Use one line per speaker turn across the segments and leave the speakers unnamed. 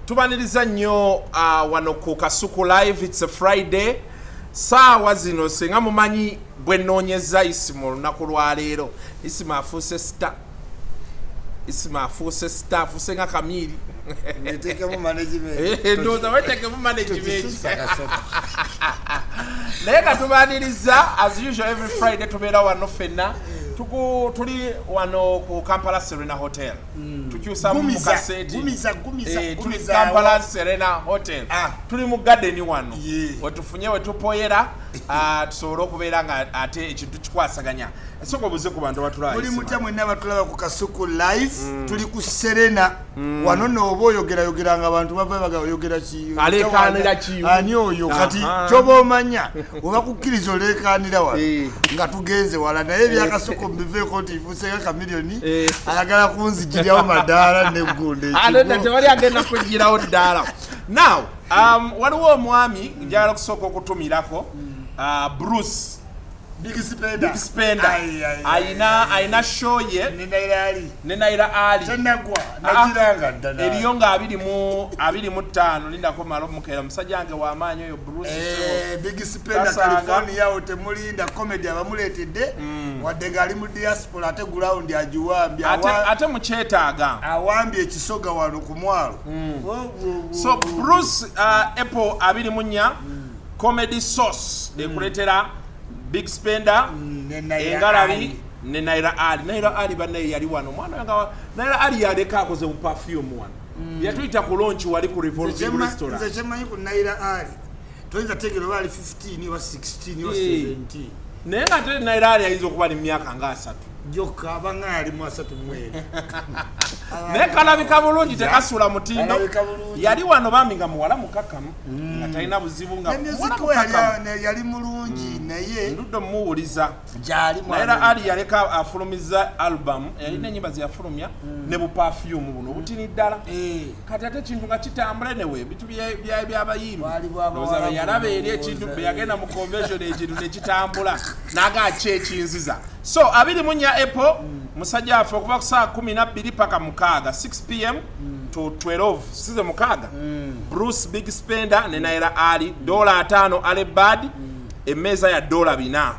tubaniriza nnyo wano ku Kasuku Live. It's a Friday. Saawa zino senga mumanyi bwe nnoonyeza isimu olunaku lwa leero. Isimu afuuse star. Isimu afuuse star. Afuuse nga Kamiri.
Netekemu management.
Ndoza wetekemu management. Naye katubaniriza as usual every Friday tubeera wano fenna. Tuli wano ku Kampala Serena Hotel. Tukyusa mu kaseti. Tuli Kampala Serena Hotel. Tuli mu garden wano. Wetufunye wetupoyera tusobole okubeera nga ate ekintu kikwasaganya. Esoko buze ku bantu batulayo.
Tuli mutya mwenna batulaba ku Kasuku Live. Tuli ku Serena. Wano n'oba oyogera nga abantu bava bagayogera kiyo.
Alekanira kiyo.
Ani oyo kati kyoba omanya oba kukkiriza olekanira wano nga tugenze wala naye bya Kasuku mbiveeko nti ifuuse nga Kamilioni ayagala kunzigirawo madaala n'eggundo ekyo.
Ate tewali agenda kugirawo ddaala. Now, waliwo omwami njagala okusooka okutumirako Bruce
Big Spender.
Aina show ye Nenaira Ali.
Tanagwa najiranga ddala.
Eriyo nga 25 lindako malo mukera musajja wange wa maanyi oyo Bruce.
Big Spender California yote mulinda comedy abamuletedde wadde gali mu diaspora ate ground ajiwambya
ate mukyetaaga
awambye ekisoga wano ku mwalo.
So Bruce Apple 24 comedy sauce ekuletera Big Spender engalabi ne Naira Ali. Naira Ali banaye yali wano mwana nga Naira Ali yaleka akoze mu perfume wano. Yatuyita ku launch wali ku Revolving Restaurant.
Nze chemanyi ku Naira Ali. Toyinza tegero bali 15 or 16 or 17.
Naye nga ate Naira Ali ayinza okuba ne myaka nga 3.
Joka abanga ali mu 3 mwezi.
Ne kalabika bulungi tekasula mutindo. Yali wano bambi nga muwala mukakamu nga talina buzibu nga
yali mulungi naye
ndudde muwuliza
jali mwana.
Naira Ali yaleka afulumiza album yalina ennyimba ze yafulumya ne bu perfume buno butini ddala. Kati ate kintu nga kitambula newe bitu by'abayimbi oza yalaba eri ekintu yagenda mu convention ekintu ne kitambula naga ekinziza. So 24 April musajja afa okuva ku saa 12 paka mukaaga 6 pm to 12 size mukaaga. Bruce Big Spender ne Naira Ali $5 Alebad emeza ya $4.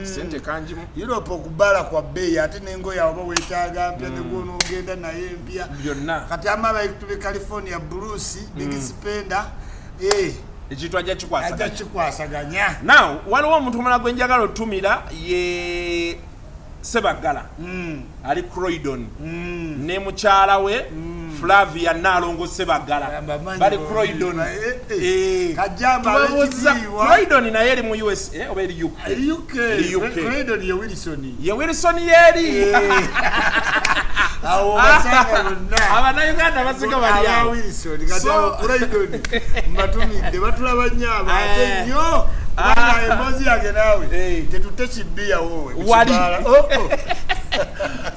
Sente kanjimu
Europe okubala kwa bei ate nengo ya oba wetaaga mpya ne gono ogenda naye mpya
byonna
kati amaba tuli California Bruce Big Spender
ekitu ajja
kikwasaganya.
Now waliwo omuntu omulala gwe njagala otumira ye Sebagala ali Croydon ne mukyala we Flavia Nalongo Sebagala bali Croydon.
Kajamba
Croydon naye eri mu US oba eri UK.
Croydon ye Wilson.
Ye Wilson yeri.
Awo basanga bonna.
Abana Uganda basiga bali awo.
Wilson kajamba Croydon. Mbatumidde batulaba nnyaba ate nnyo. Bana emozi yake nawe. Tetutechi bia wowe.
Wali.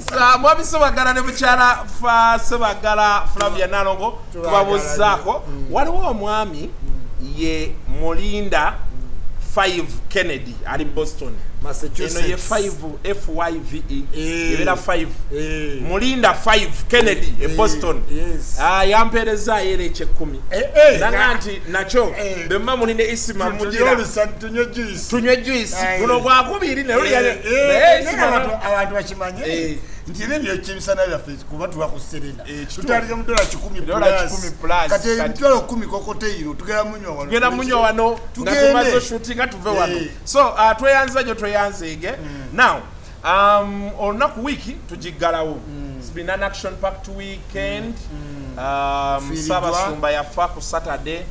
Sa mwabi Sebagala ne mukyala fa Sebagala Flavia Nalongo tubabuzaako waliwo omwami ye Molinda 5 Kennedy ali Boston.
Massachusetts.
Eno ye 5 FYVE. Yebera 5. Molinda 5 Kennedy e Boston. Yampereza yere eche 10. Nanga nti nacho bemma mulinde isima mujira. Tunywe juice. Kuno bwakubiri ne oli yale.
Abantu bakimanye. Ndine byo kimisana bya Facebook kuba tuwa ku Serena. Tutaliga mu $10 plus. Kati $10 kokote iro tugera munyo wano.
Tugera munyo wano ngatumazo shooting atuve wano. So tweyanzege. Now olunaku wiki tujigalawo. It's been an action packed weekend. Sabasumba yafa ku Saturday.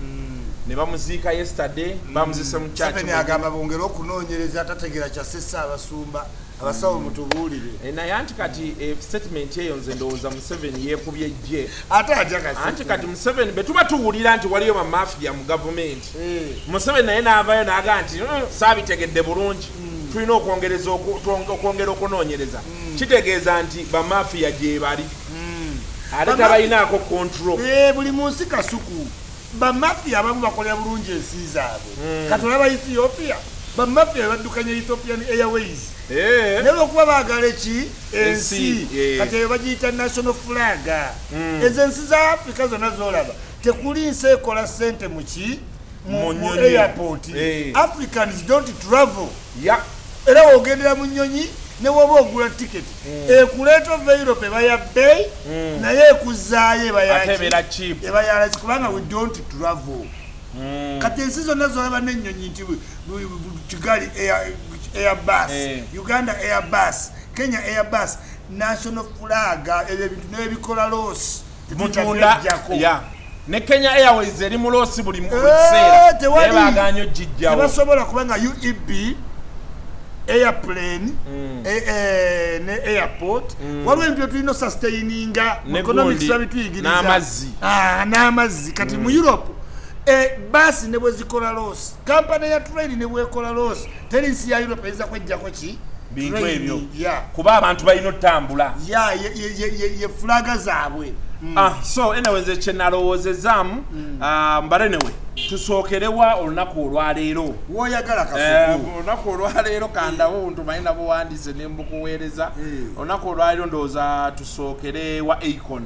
Ne bamuziika yesterday bamuzise mu church.
Seven agamba bongera okunoonyereza atategera kya sessa abasumba. Abasawo mutubuulire.
Naye anti kati statement eyo nze ndowooza Museveni yeekubye ejje.
Ate ajakasi.
Anti kati Museveni betuba tuwulira nti waliyo bamafia mu gavumenti. Museveni naye n'avaayo n'aga nti saabitegedde bulungi. Tulina okwongera okunoonyereza. Kitegeeza nti bamafia gye bali. Ate tabalinaako control.
Buli munsi Kasuku. Bamafia abamu bakolera bulungi ensi zaabwe. Kati olaba Ethiopia. Bamafia baddukanya Ethiopian Airways. naye okuba baagala eki ensi kati eyo bagiyita national flag ezo ensi za Africa zonna zolaba tekuli nsi ekola ssente muki mu airport Africans don't travel era wogendera mu nnyonyi ne woba ogula tiketi ekuleeta ova Europe ebaya bay naye ekuzaayo ebayala kubanga we don't travel kati ensi zonna zolaba n'ennyonyi nti Kigali Airbus Uganda Airbus Kenya Airbus national flag ebyo ebintu n'ebikola loss
mutunda ne Kenya Airways eri mu loss buli kiseera ebaganyo jijjawo
tebasobola kubanga UEB airplane ne airport waliwo ebintu tulina sustaininga economics babituyigiriza n'amazzi kati mu Europe basi ne bwe zikola loss company ya train ne bwekola loss teri nsi ya Europe eza kwejjako ki
bintu ebyo kuba abantu balina otambula
ye flaga zaabwe
so anyways kyenalowoozezaamu mbale newe tusookerewa olunaku olwaleero
woyagala kasuku
olunaku olwaleero kandawo ntumanyi buwandiise ne mbukuweereza olunaku olwaleero ndowooza tusookere wa Akon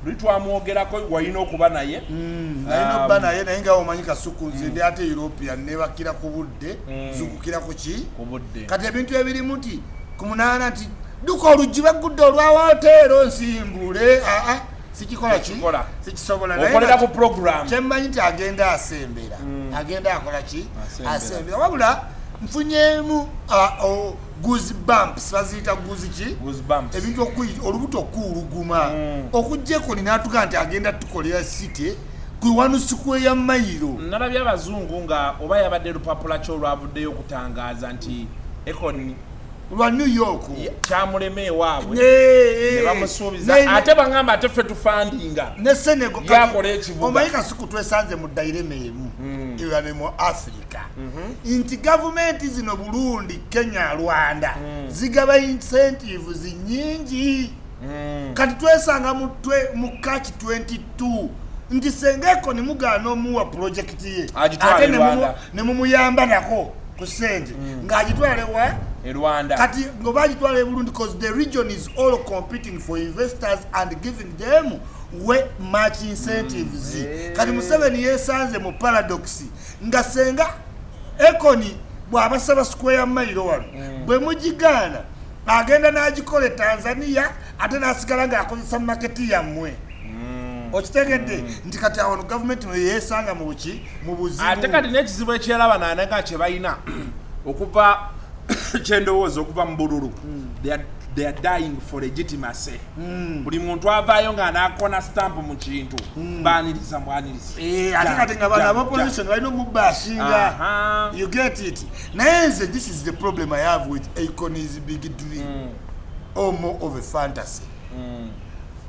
luli twamwogerako walina okuba naye
nalina okuba naye naye nga omanyi kasuku nze ndi ate European nebakira ku budde zukukira ku ki kati ebintu ebirimu nti ku munaana nti duka oluggi bagudde olwa hoteero nsimbule sikikola ki sikisobola
okolera ku program
kyemmanyi nti agenda asembera agenda akola ki asembera wabula nfunyemu goosebumps baziyita ebintu olubuto okuwuluguma okuggyeko ninatuga nti agenda tukolera site kwiwanusikwe ya mayiro
nalabye abazungu nga oba yabadde lupapula kyolwavuddeyo okutangaza nti Akon
lwa New York
kyamuleme ewaabwe ne bamusuubiza ate bangamba ate ffe tufandinga
ne Senegal
yakola ekibuga
omanyi kasuku twesanze mu dairema emu ewane mu Africa nti gavumenti zino Burundi Kenya Rwanda zigaba incentives nyingi kati twesanga mu catch 22 nti Sengeko ni mugaana omuwa project ye ate ne mumuyamba nako ku sente ng'agitwale wa
Rwanda
kati ngobagitwala e Burundi because the region is all competing for investors and giving them way much incentives kati Museveni yesanze mu paradox nga senga Akon bw'abasaba square mile wano bwe mugigana agenda n'agikole Tanzania ate n'asigala ng'akozesa market yammwe okitegedde nti kati awo government yesanga mu buzibu
ate kati n'ekizibu ekyeraba nananga kye balina okuva kyendowooza okuva mu bululu they are dying for legitimacy buli muntu avaayo ng'anaakona stamp mu kintu baaniriza mwaniriza
ate kati nga bano abopposition balina omubashinga you get it naye nze this is the problem I have with Akon's big dream or more of a fantasy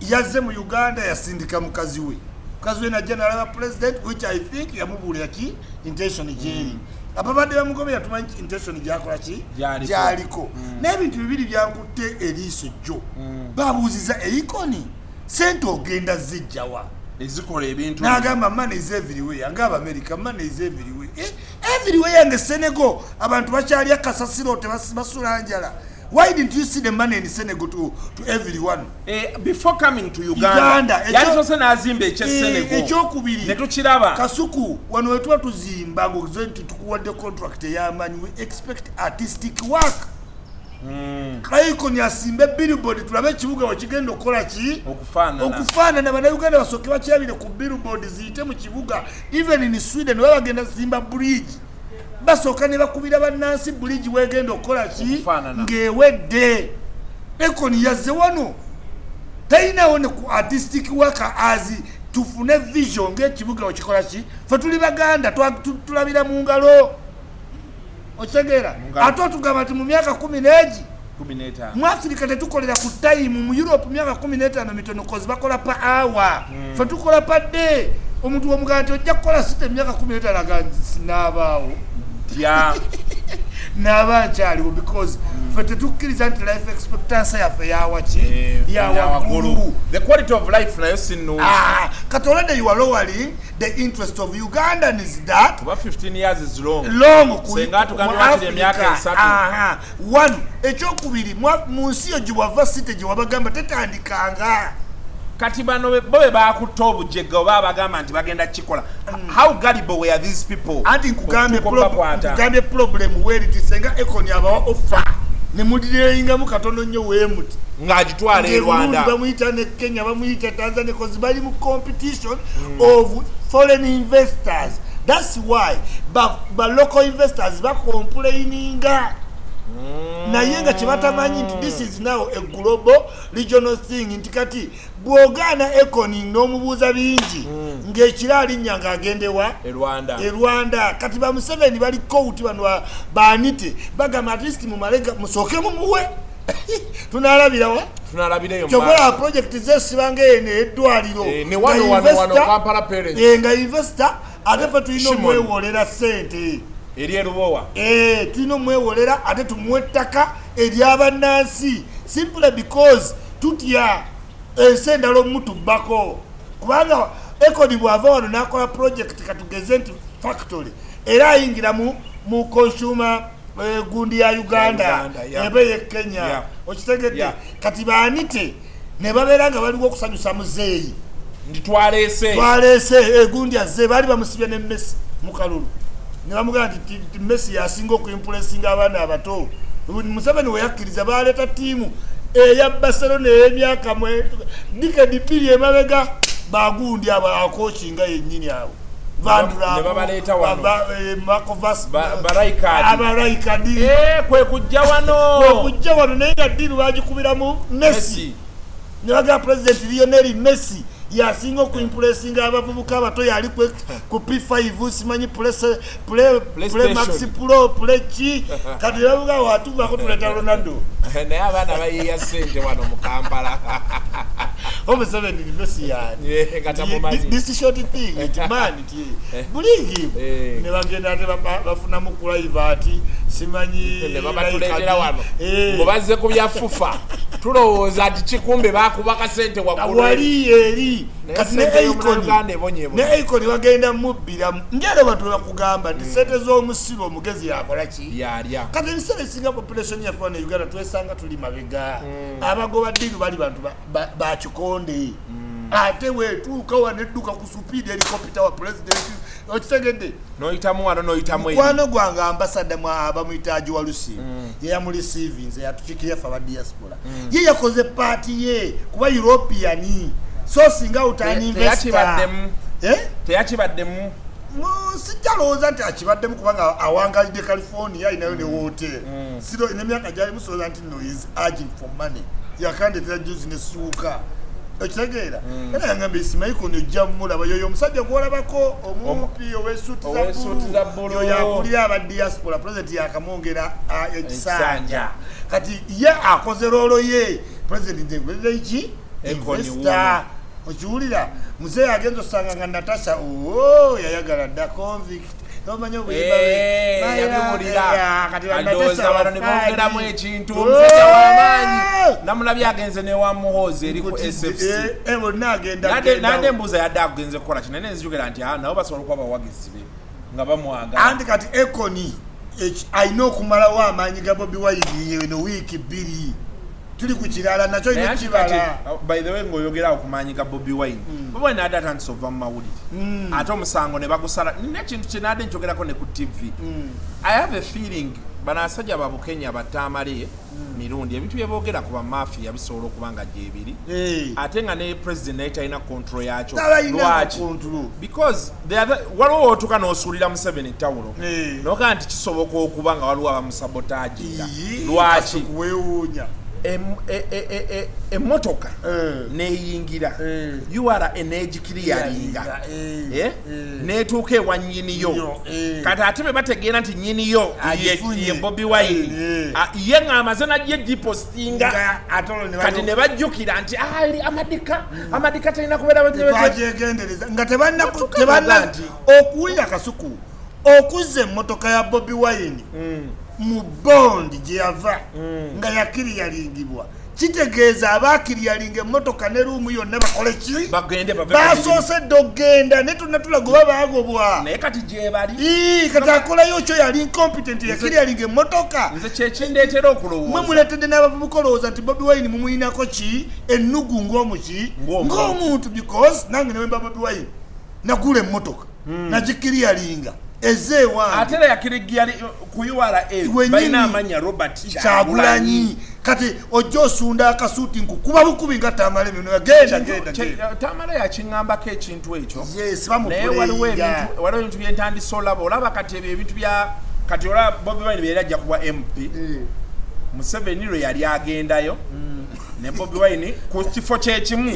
yazze mu Uganda yasindika mukazi we na general president which I think yamubuulira ki intention jeri ababadde bamugobera tumanyi intention gyakola ki gyaliko n'ebintu bibiri byankutte eriiso jjo babuuziza Akon sente ogenda zijjawa
ezikola ebintu
n'agamba money is everywhere agamba America money is everywhere everywhere yange Senegal abantu bakyali akasasiro tebasula njala. Why didn't you see the money in Senegal to everyone?
Before coming to Uganda, yalisose nazimbe eche Senegal.
Ekyokubiri.
Netukiraba.
Kasuku wano wetu tuzimba ngoze tukuwadde contract yamanyi we expect artistic work. Akon yasimbe billboard tulabe ekibuga wakigenda okola ki okufaanana bannayuganda basooke bakyabire ku billboard ziyite mu kibuga even in Sweden baba bagenda zimba bridge basooka ne bakubira bannansi bridge wegenda okola ki ng'ewedde. Akon yazze wano talinawo ne ku artistic worker azi tufune vision ng'ekibuga wakikola ki fe tuli baganda tulabira mu ngalo otegera ate otugamba nti mu myaka 10 mu Africa tetukolera ku time mu Europe myaka 15 mitono kozi bakola pa hour fe tukola pa day omuntu w'omuganda nti ojja kukola site myaka 15 n'abaawo n'aba nkyaliwo because ffe tetukkiriza nti life expectancy yaffe yawagulu.
The quality of life nayo sinnungi.
Kati already you are lowering the interest of Ugandans that
about 15 years is long
senga
tugamira emyaka 3.
One ekyokubiri mu nsi yo gye wava site gye wabagamba tetandikanga
kati bano bobe baakutta obujjega oba bagamba nti bagenda kikola. How gullible were these people?
Anti nkugambye problem weri senga ekoni abawa offer ne mudireyingamu katono nnyo weemuti
ng'agitwala e Rwanda.
Bamuyita ne Kenya bamuyita Tanzania because bali mu competition of foreign investors. That's why ba local investors ba complaininga naye nga kyebatamanyi nti this is now a global regional thing nti kati bwogana ekoni n'omubuuza bingi ng'ekiraali nnyanga agendewa
e
Rwanda kati ba Museveni baliko uti bano baanite bagamba at least mumalega musooke mumuwe tunalabirawa kyokola project zesibanga ene eddwaliro
ne wano Kampala Parents
nga investor ate fe tulina omwewolera sente
eri erubowa
tulina omwewolera ate tumuwe ettaka ery'abannansi simply because tutya ensi endala omutubbako kubanga ekoni bw'ava wano n'akola project katugeze nti factory era ayingira mu consumer gundi ya Uganda ebe ye Kenya okitegedde kati baanite ne babeera nga baliwo okusanyusa muzeeyi
ndi twaleese
gundi azze baali bamusibya ne Messi mu kalulu ne bamugamba nti Messi yasinga okuimpressinga abaana abato. Museveni we yakkiriza baleeta ttiimu eya Barcelona ey'emyaka dikedi bbiri emabega bagundi akokinga yennyini abo abaraikadi
kwe kujja wano
naye nga ddiru bagikubiramu Messi ne baga President Lionel Messi yasinga okuimpressinga abavubuka abato yali ku P5 simanyi play Max Pro play ki kati bavuga watuvako tuleta Ronaldo
naye abaana bayiya sente wano mu Kampala
Museveni Messi yani this short thing it man believe him ne bagenda ate bafuna mu private simanyi
ne babatuleetera wano mubazze ku bya fufa tulowooza ati kikumbe bakubaka sente
wali eri kati ne Icon bagenda mubbira ngero batu bakugamba nti sente z'omusiro omugezi yakola ki
yalya
kati ebiseera esinga population yaffe ne Uganda twesanga tuli mabega abagoba ddiru bali bantu bakikonde ate wetuuka wanedduka ku supidi helicopter wa president okitegedde
noyitamu wano noyitamu
mukwano gwange ambasada bamuyitaaji wa Lusi yeyamureceive nze yatukikira ffe aba diaspora ye yakoze paati ye kuba European so singa utani investor
teyakibaddemu
sijalowooza nti akibaddemu kubanga awangalidde California inayo ne wote siro nemyaka gyali musolooza nti no is urging for money yakandetera juzi nesuuka okitegeera era yangamba Isimaiko nejja mulaba yoyo omusajja gwolabako omumpi owesuuti za bbulu yakulira aba diaspora president yakamwongera ekisanja kati ye akoze roolo ye president ki investor okiwulira muzeeyi agenza osanga nga Natasha yayagala dda convict nomanya
obuyimbaadoozabanonebongeramu ekintu omusajja w'amaanyi namulabye agenze newa muhoozi eri ku SFC nadde embuuza yadde akugenze kukola kino naye nzijukira nti nabo basobola okuba abawagizi be nga bamwagala
anti kati ekoni alina okumalawo amaanyi ga Bobi Wine no wiiki bbiri tuli ku kirala nakyo ine kibala
by the way ngoyogera okumanyi ga Bobi Wine Bobi Wine ada tansova mu mawulire ate omusango ne bagusala n'ekintu kinadde njogerako ne ku TV I have a feeling banasajja ba Bukenya batamale mirundi ebintu byeboogera ku bamafia bisobola okubanga gyebiri ate nga ne president naye talina control yakyo lwaki because waliwo otuuka n'osuulira Museveni tawulo noga nti kisoboka okuba nga waliwo abamusabotaginga lwaki emotoka neyingira URA energy clearinga netuuka ewa nnyiniyo kati ate be bategeera nti nnyiniyo ye Bobi Wine ye ng'amaze najye gipostinga kati ne bajjukira nti amadika talina
kubeeragendereza nga tebanna okuwulira kasuku okuzza emmotoka ya Bobi Wine mu bondi gye yava nga yakiriyalingibwa kitegeeza abakiriyalinga emmotoka ne ruumu yonna bakole ki basoosedde okgenda ne tunatulaga oba baagobwa
naye kati gye bali
kati akolayo kyo yali incompetent yakiryalinga emmotoka
nze kyekindeetera okulowooza
mwe muleetedde n'abavubuka olowooza nti Bobi Wine mumuyinako ki ennugu ng'omuntu because nange newemba Bobi Wine nagula emmotoka nagikiryalinga ezeewange
ate era yakirigyali ku URA balina amanya Robert
Kyagulanyi kati ojja osunda akasuuti nkukuba bukubi nga Tamale emino genda
Tamale yakiŋŋambako ekintu ekyo
naye
waliwo ebintu byentandise olaba olaba kati ebyo ebintu bya kati olaba Bobi Wine byali ajja kuba MP Museveni lwe yali agendayo ne Bobi Wine ku kifo kyekimu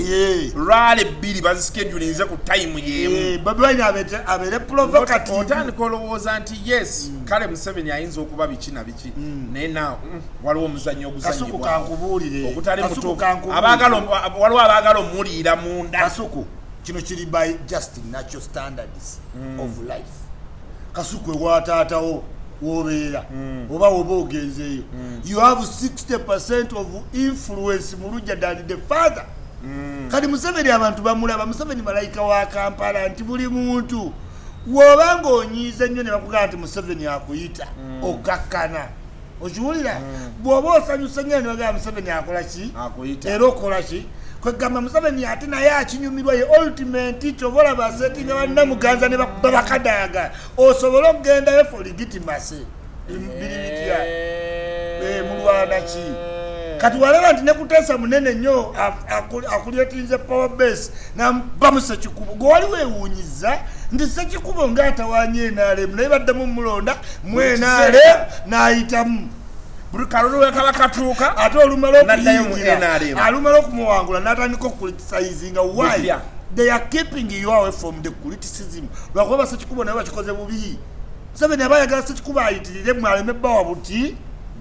lwale bbiri bazischedulinze ku time yemu
Bobi Wine abere provocative
otandika olowooza nti yes kale Museveni ayinza okuba biki na biki naye na waliwo omuzannyo oguzannyibwa ogutali mutuufu waliwo abaagala omuliira munda
Kasuku kino kiri by just natural standards of life Kasuku ewaataatawo wobeera oba woba ogenzeeyo you have 60% of influence mu lujja than the father kati Museveni abantu bamulaba Museveni malayika wa Kampala nti buli muntu woba ng'onyiiza nnyo ne bakugamba nti Museveni akuyita okakkana okiwulira bw'oba osanyusa nnyo ne bagamba Museveni akola ki era okola ki kwegamba Museveni ate naye akinyumirwa ye ultimate kyobola basetinga bannamuganza ne babakadaaga osobola okugendayo for legitimacy birimitia mulwana ki kati walaba nti nekuteesa munene nnyo akulyetinze power base nabamu Sekikubo gwe wali weewuunyiza nti Sekikubo ng'atawanye NRM naye baddamu mulonda mu NRM n'ayitamu
buli kalulu wekabakatuuka
ate olumala okuyingira alumala okumuwangula n'atandika okucriticizinga why they are keeping you away from the criticism lwakuba Sekikubo naye bakikoze bubi Museveni aba ayagala Sekikubo ayitirire mwaleme bbawa buti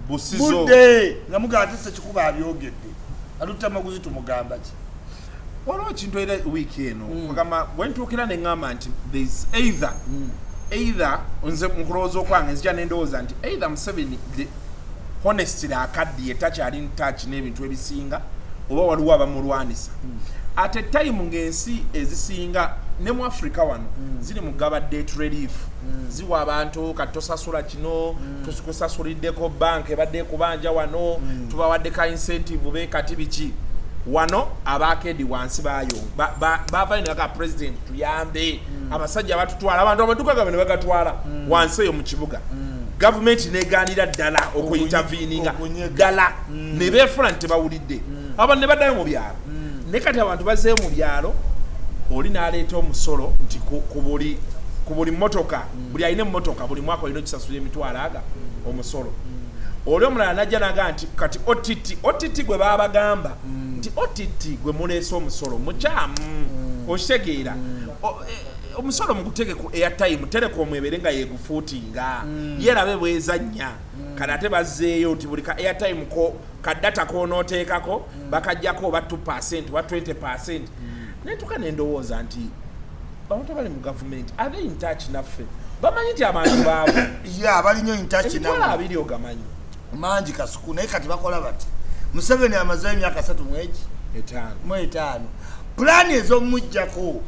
budde nga mugamba ati Sekikubo abyogedde alutta maguzi tumugamba ki
waliwo ekintu era wiiki eno kugamba bwentuukira ne ŋŋamba nti thereis either nze mukulowooza okwange nzija nendowooza nti either Museveni honestly akaddiye takyali ntaki n'ebintu ebisinga oba waliwo abamulwanisa ate time ng'ensi ezisinga ne mu Africa wano ziri mu gaba debt relief ziwa abantu kati tosasula kino tusikusasuliriddeko banka ebadde kubanja wano tubawadde ka incentive be kati biki wano abakedi wansi bayo bava ino baka president tuyambe abasajja batutwala abantu abatukagaba ne bagatwala wansi eyo mu kibuga government neganira ddala okuyinterveninga ddala ne beefula nti tebawulidde abantu ne baddayo mu byalo ne kati abantu bazzeeyo mu byalo oli n'aleeta omusolo nti ku buli mmotoka buli alina emmotoka buli mwaka olina okisasula emitwalo aga omusolo oli omulala najja naga nti kati OTT gwe babagamba nti OTT gwe muleese omusolo mukyamu okitegeera omusolo mugutege ku airtime telecom ebere nga yegufuutinga yerabe bwezannya kati ate bazzeeyo nti buli ka airtime ko kadata koonooteekako bakajjako oba 2% oba 20% netuka nendowooza nti abantu abali mu gavumenti abe in touch naffe bamanyi nti abantu baabo
bali nnyo in touch
nawe abiri ogamanyi
mangi Kasuku naye kati bakola bati Museveni amazeeyo emyaka 3 mu 5 pulaani ez'omujjako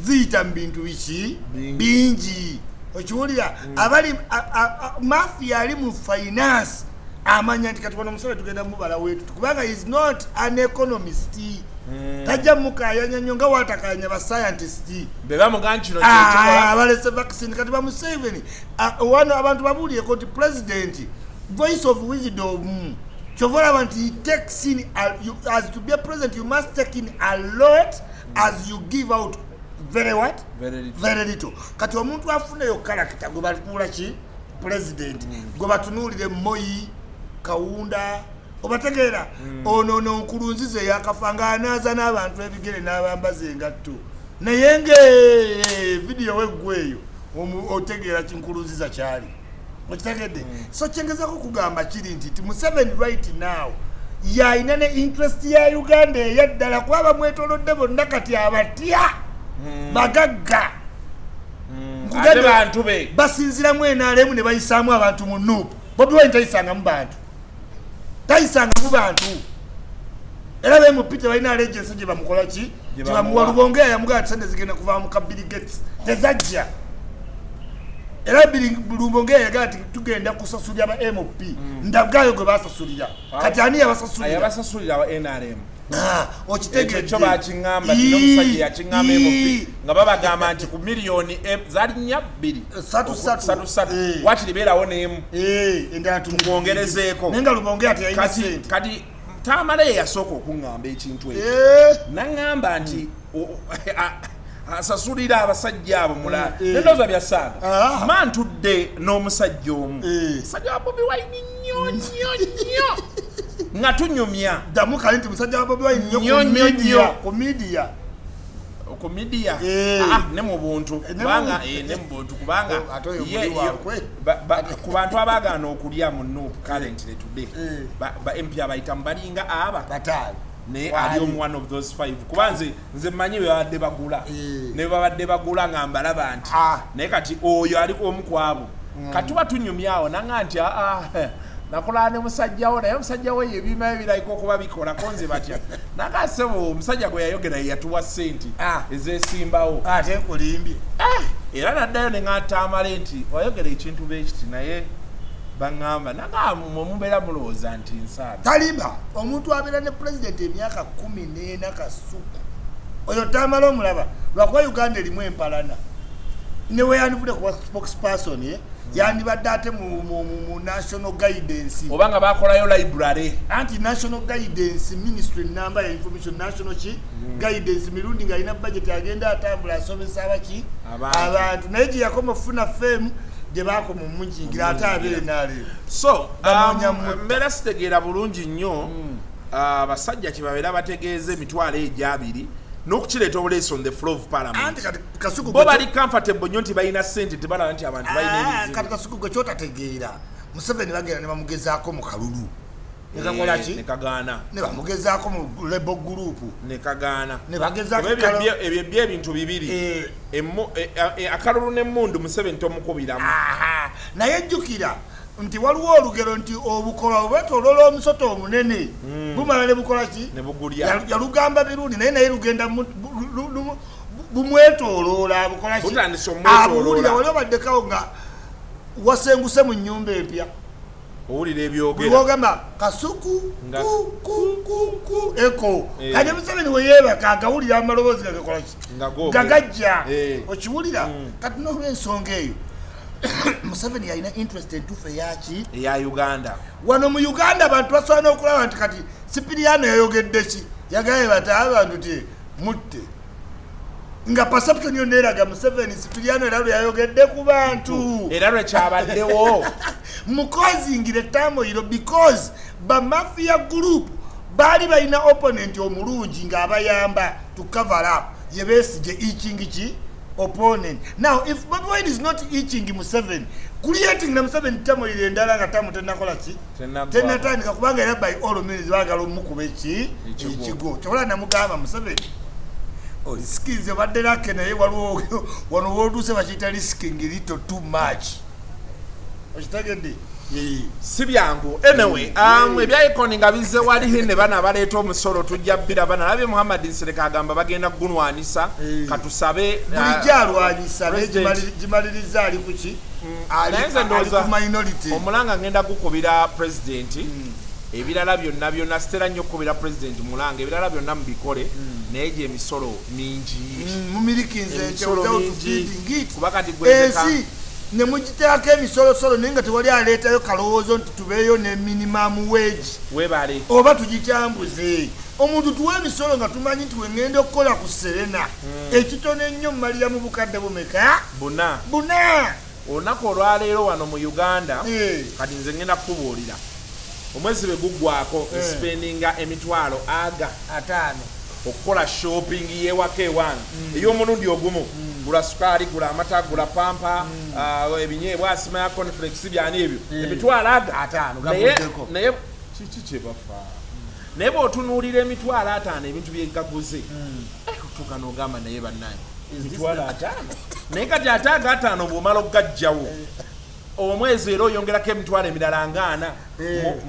ziyita mu bintu biki bingi okiwulira abali mafia ali mu finance amanya nti kati wano Museveni tugenda mubala wetu kubanga is not an economist tajja mukayanya nnyo nga watakanya ba scientist
bebamuganjiro
abalese vaccine kati ba Museveni wano abantu babuuliyeko nti president voice of wisdom chovola banti takes in as to be a president you must take in a lot as you give out very little kati omuntu afuneyo character gwe balikuula ki president gwe batunuulire Moyi Kawunda obategeera ono Nkurunziza yakafanga anaaza n'abantu ebigere n'abambaza engatto naye video weggweeyo otegeera Nkurunziza kyali okitegedde so kyengezako kugamba kiri nti Museveni right now yalina ne interest ya Uganda eyaddala kuba mwetolodde bonna kati abatya bagagga
ate bantu be
basinziramu NRM ne bayisaamu abantu mu nuupu Bobi Wine tayisanga mu bantu era be mupite balina agency gye bamukola ki gye bamuwa Lubonge yamugaa sente zigenda kuva mu Bill Gates tezajja era Lubonge yagaa ati tugenda kusasulira ba MOP ndagayo gwe basasulira kati ani
yabasasulira wa NRM
okitegedde
ekyo bakingamba n'omusajja yakingamba MOP nga babagamba nti ku miliyoni zalinya 2 wakiri beerawo n'emu
endala
tubongerezeeko
nenga Lubonge ati yayina sente
kati Tamale yasooka okuŋŋamba ekintu ekyo naŋŋamba nti asasulira abasajja abo mulala nendoza byasaaga mantudde n'omusajja omu musajja wa Bobi Wine nnyo nga tunyumya
ddamu kale nti musajja wa Bobi Wine nnyo ku media ne mu buntu kubanga ne mu buntu kubanga ku bantu abagaana okulya mu Nuupu currently today ba MP abayitamu balinga aba bataali
ne ali one of those 5 kubanze nze mmanyi babadde bagula ne babadde bagula nga mbalaba nti naye kati oyo ali omu kwabo katuba tunyumyawo nanga nti nakola ne musajjawo naye musajjawo ebima ebirayiko okuba bikola konze batya nagasebo omusajja gwe yayogera yatuwa sente ezesimbawo
ate nkulimbye
era naddayo ne ng'atamale nti wayogera ekintu beekiti naye baŋŋamba nanga mubeera mulowooza nti nsaaga
talimba omuntu abeera ne pulezidenti emyaka 14 Kasuku oyo Tamale omulaba lwakuba Uganda erimu empalana newe yandivudde kuba spokesperson yandibadde ate mu national guidance
obanga bakolayo library
national guidance ministry number ya information national guidance mirundi nga alina budget agenda atambula asomesa abaki abantu naye gye yakoma funa fame gye bakoma omunjingira ate abeere naleero
so mbeera sitegeera bulungi nnyo abasajja kyebabeera bategeeza emitwalo egyabiri n'okukireeta obuleesi on the floor of parliament bo bali comfortable nnyo nti balina ssente tebalaba nti abantu balina ebizibu
kati Kasuku gwe kyotategeera Museveni bagenda ne bamugezaako mu kalulu
nekagaana
ne bamugezaako mu Labour group
nekagaana
ne bagezaako
ebyo byebintu bibiri akalulu n'emmundu Museveni tomukubiramu
naye jjukira nti waliwo olugero nti obukola obwetoloola omusoto omunene bumala ne bukola ki yalugamba birungi naye lugenda bumwetoloola bukola ki abuwulira wali obaddekawo nga wasenguse mu nnyumba empya
owulira ebyogera
ogamba Kasuku eko kati Museveni we yeebaka agawulira amaloboozi gagakola ki gagajja okiwulira kati n'olw'ensonga eyo Museveni yalina interest entuufu
eya Uganda
wano mu Uganda abantu basobola n'okulaba nti kati Sipiriano yayogedde ki yagaye bata abantu ti mutte nga perception yonna eraga Museveni Sipiriano era lwe yayogedde ku bantu
era lwe kyabaddewo
mukozingire tamoyiro because bamafia group baali balina opponent omulungi ng'abayamba to cover up yebeesige ikingi opponent. Now, if Bobi Wine is not itching Museveni, creating na Museveni tamoyiro endala nga tamu tenakola ki tenatandika kubanga era by all means baagala omukube ekigo kyobola namugamba Museveni olisikize badde lake naye waliwo wano wooduse bakiyita risking little too much okitegedde
si byangu anyway ebya icon nga bizze wali ne bana baleeta omusolo tujja bbira bana nabye Muhammad Nsereka agamba bagenda gunwanisa katusabe
bulijjalwanyisa gimaliriza ali kuki
omulanga ngenda gukubira president ebirala byonna sitera nnyo okubira president mulanga ebirala byonna mubikole naye gye emisolo mingi
mumirikinze
kuba kati gwezeka
ne mugiteako emisolosolo naye nga tewali aleetayo kalowoozo nti tubeeyo ne minimum wage
webale
oba tugikyambuze omuntu tuwa emisolo nga tumanyi nti wengenda okukola ku Serena ekitono ennyo mumalira mu bukadde bumeka
buna olunaku olwaleero wano mu Uganda kati nze ngenda kukubuulira omwezi bwe guggwako spendinga emitwalo aga 5 okukola shopping yewaka ewange ey'omulundi ogumu gula sukali gula amata gula pampa ebinyeebwa asima ya conflex byani ebyo emitwalo aga
5
naye kiki kyebafa naye bw'otunuulira emitwalo 5 ebintu byegaguze kutuuka n'ogamba naye bannaye emitwalo 5 naye kati ate aga 5 bw'omala okugajjawo omwezi era oyongerako emitwalo emirala ng'ana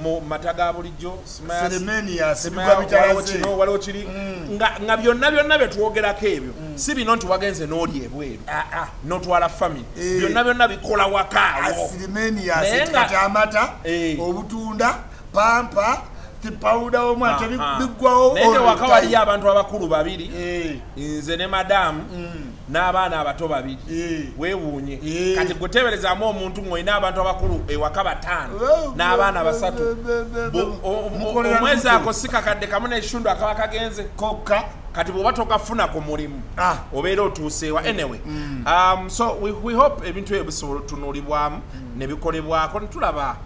mu mata ga bulijjo waliwo kiri nga byonna bye twogerako ebyo si bino nti wagenze n'oli ebweru n'otwala family byonna bikola wakaawo
amata obutunda pampa tipawuda omwate biggwawo
naye waka waliyo abantu abakulu babiri nze ne madamu n'abaana abato babiri weewuunye kati guteberezaamu omuntu ng'olina abantu abakulu ewaka 5 n'abaana 3 omwezi ako si kakadde kamu n'ekitundu akaba kagenze
kokka
kati bw'oba tokafuna ku mulimu obeera otuuseewa anyway so we hope ebintu ebyo bisobola otunuulibwamu ne bikolebwako netulaba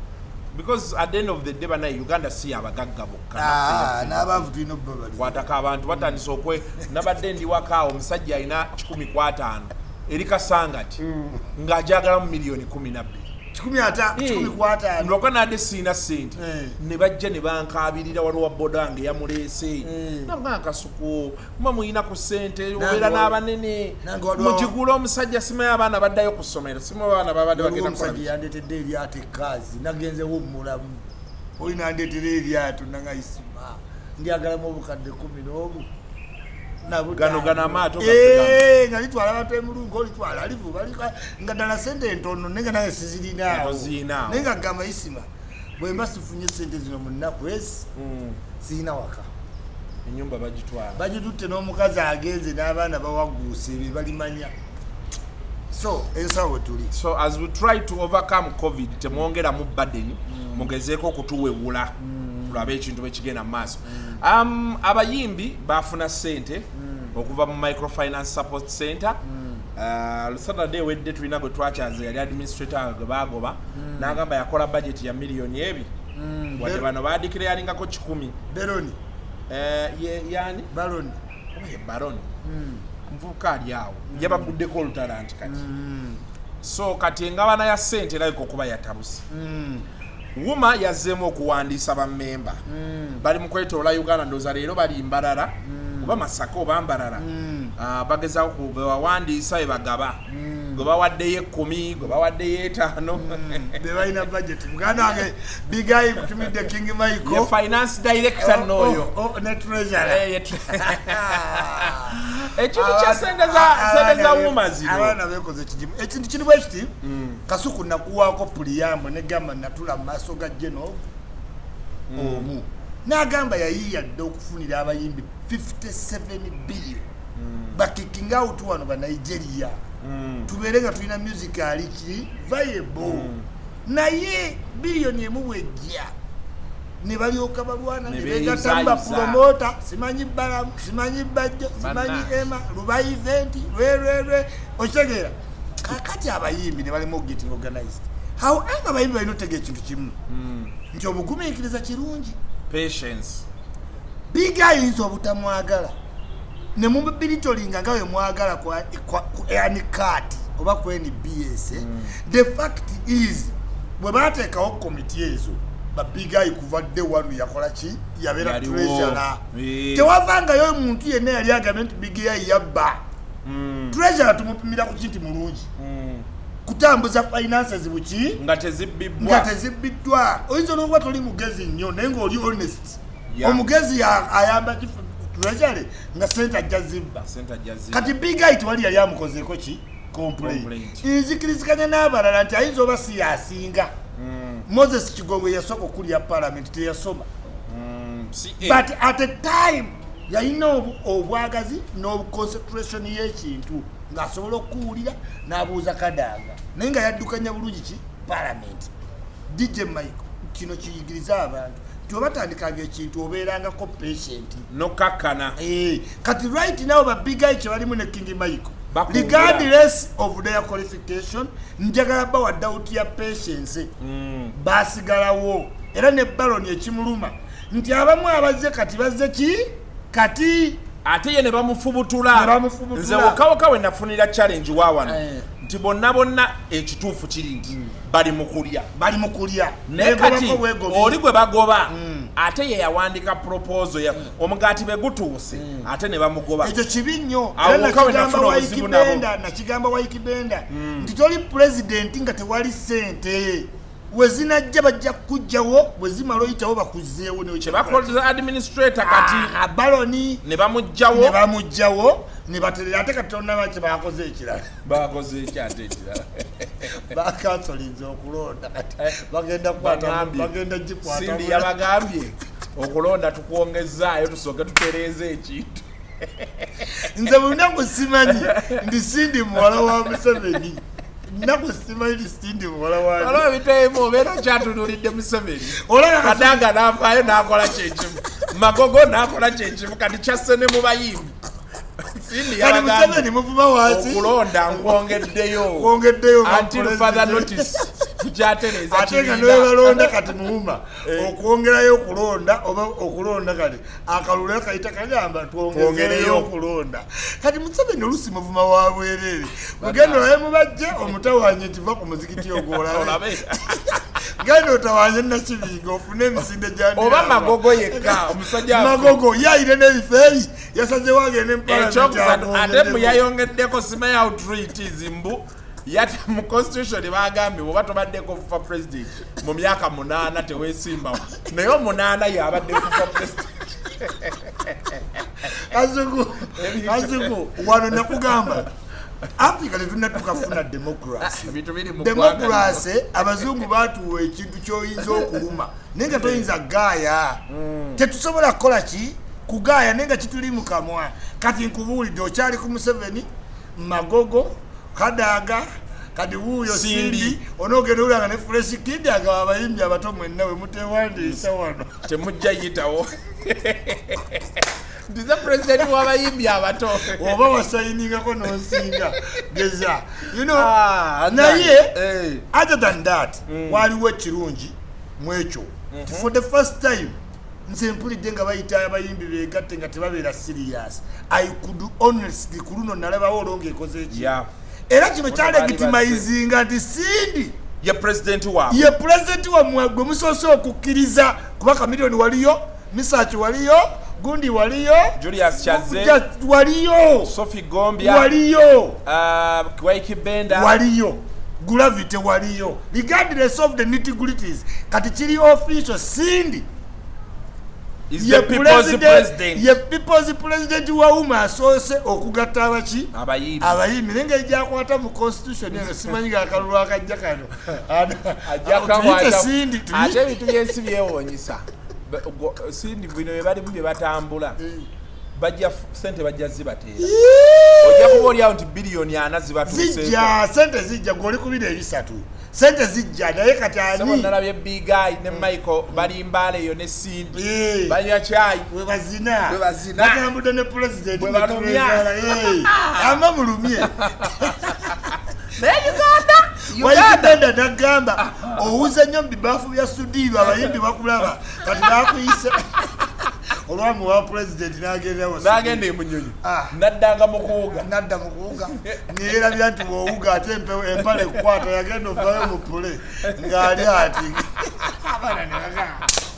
because at the end of the day bana Uganda si abagagga bokka
n'abavu tulina obbabali
wataka abantu batandise okwe nabadde ndi wakaawo omusajja alina 10,500 eri kasangati ng'ajagala mu miliyoni 12
10,500
n'adde siina ssente ne bajja ne bankabirira waliwo boda nga yamuleese nanga akasuku mwe muyina ku ssente obeera n'abanene mugigula omusajja simayo abaana baddayo ku ssomero simayo abaana babadde bagenda
omusajja yandetedde eryato ekaazi nagenzewo omulamu oli nandetera eryato nangayisima ndyagalamu obukadde 11
gano amaato
nga litwala abantu emulungu olitwala alivuba nga ddala sente entono naye nga naye sizirinaawo naye nga gamba isima bwe mba sifunye sente zino mu nnaku ezi sirina waka
enyumba
bagitutte n'omukazi agenze n'abaana bawaguuse be balimanya so ensawo tuli
so as we try to overcome covid temwongeramu burden mugezeeko okutuwewula tulabe ekintu bwe kigenda mu maaso abayimbi bafuna ssente okuva mu microfinance support center Saturday wedde tulina gwe twakyaze yali administrator gwe bagoba n'agamba yakola budget ya miliyoni 2 wadde bano baadikireyalingako 10
Beroni
yani
Baroni
Baroni nvuka ali awo yabaguddeko olutalanti kati so kati engabana ya ssente erabika okuba yatabuse Wuma yazzeemu okuwandiisa bammemba bali mu kwetoola Uganda ndooza leero bali Mbarara oba Masaka oba Mbarara bagezaako bewawandiisa ebagaba gwe bawaddeyo 10 gwe bawaddeyo 5
bebalina budget muganda wange bigayi kutumidde King Michael
ye finance director n'oyo
ne treasurer
ekintu kya sente za Wuma zino
abaana beekoze ekijimu ekintu kiri bwe kiti kasuku nakuwaako puliyambo negamba natula mu maaso ga General omu n'agamba yayiyadde okufunira abayimbi 57 billion bakicking out wano ba Nigeria tubeere nga tulina music aliki viable naye biliyoni emu bwejja ne balyoka balwana ne beegatamba promota simanyi balamu simanyi bajjo simanyi ema luba event lwe okitegeera kakati abayimbi ne balimu getting organized however abayimbi balina otegeka ekintu kimu nti obugumiikiriza kirungi
patience
big eyes obutamwagala ne mubiritolinga nga we mwagala ku anikati oba ku NBS the fact is bwe bateekawo komiti ezo ba big eye kuva day one yakola ki yabeera treasurer tewavangayo omuntu yenna yali agambye nti big eye yabba treasurer tumupimira ku kinti mulungi kutambuza finances buki nga tezibbiddwa oyinza n'okuba toli mugezi nnyo naye ng'oli honest omugezi ayamba treasury nga sente ajja zibba kati big eye tewali yali amukozeeko ki complaint nzikiriziganya n'abalala nti ayinza oba si yasinga Moses Kigongo yasooka okulya parliament teyasoma but at a time yalina obwagazi n'obuconcentration y'ekintu ng'asobola okuwulira n'abuuza kadanga naye nga yaddukanya bulungi ki parliament DJ Michael kino kiyigiriza abantu tiobatandikanga ekintu obeerangako patient
nokakkana
kati right now ba big eye kyebalimu ne King Michael regardless of their qualification njagala bawa doubt ya patience basigalawo era ne Baroni ekimuluma nti abamu abazze kati bazze ki kati
ate ye ne bamufubutula nze wokawoka we nafunira challenge waawano nti bonna ekituufu kiri nti bali mu kulya
naye
kati oli gwe bagoba ate ye yawandika proposal ya omugati be gutuuse ate ne bamugoba
ekyo kibi nnyo nakigamba Waikibenda nti toli president nga tewali ssente wezinajja bajja kujjawo bwezimala oyitawo bakuzeewo
kyebakola administrator kati
baloni
ne bamugjawo
ne baterera ate katonaba kye bakoze ekirala
bakoze ekyate ekirala
bakansolinze okulonda kati bagenda gikwata
Sindi yabagambye okulonda tukwongezaayo tusooke tutereeze ekintu
nze bunaku simanyi ndi Sindi muwala wa Museveni naku simanyi Sindi muwala wa
olwo biteemu obeera kyatunulidde Museveni Kadanga n'avaayo n'akola kyekimu Magogo n'akola kyekimu kati kyasse ne mu bayimbi Sindi
yabagambye muvuba waki
okulonda nkwongeddeyo until further notice tukyatereeza
ate nga nebalonda kati muuma okwongerayo okulonda oba okulonda kati akalulu kayita kagamba twongereyo okulonda kati Museveni oluusi muvuma wa bwereere mugenda olabe mubajje omutawanye ntiva ku muzikiti ogwolabe genda otawanye Nakibinga ofune emisinde gyandi
oba Magogo yekka omusajja
Magogo yayire n'ebifo ebi yasazewo agende
ekyokuzatu ate muyayongeddeko simanya how true it is mbu yati mu constitution bagambye bwoba tobaddeko for president mu myaka 8 teweesimbawo naye 8 yabadde for president
azuku wano nakugamba Africa tetunnatuukafuna democracy abazungu baatuwa ekintu kyoyinza okuluma naye nga toyinza gaaya tetusobola kukola ki kugaaya naye nga kituli mu kamwa kati nkubuulidde okyali ku Museveni Magogo Kadaga kati wuuyo Sindi onoogenda olanga ne Fresh Kid agaba abayimbi abato mwenna we mutewandiisa wano
temujja yitawo ndiza president w'abayimbi abato
oba wasayiningako n'osinga geza naye other than that waliwo ekirungi mu ekyo for the first time nze mpulidde nga bayita abayimbi beegatte nga tebabeera serious I could honestly ku luno nalabawo olonga ekoze eki era kino kyalegitimizinga nti Sindi
ye president
wammwe gwe musoose okukkiriza kuba Chameleone waliyo Misaki waliyo Gundi waliyo
Julius Chaze
waliyo
Sophie Gombia
waliyo
Waikibenda
waliyo Gravity waliyo regardless of the nitty-gritties kati kiri official Sindi
is the people's president
ye people's president wauma asoose okugatta abaki abayimbi nenga ejakwata mu constitution eno simanyi akalulu akajja kano
Sindi ate ebintu byensi byewonyisa Sindi bino bye batambula bajja sente bajja zibateera ojja kuba oli awo nti biliyoni 4 zibatuuseko
sente zijja goli kubira ebisatu sente zijja naye kati ani
nalabye Big Eye ne Michael bali Mbale eyo ne Sindi banywa chai
webazina batambudde ne president ama mulumye Waikibenda nagamba owuza nnyo mu bibaafu bya Sudiru abayimbi bakulaba kati bakuyise olwamu wa president
nagenda emunyonyi nadda mu kuwuga neyerabira nti bwowuga ate empale ekwata yagenda ovayo mu pule ng'ali ati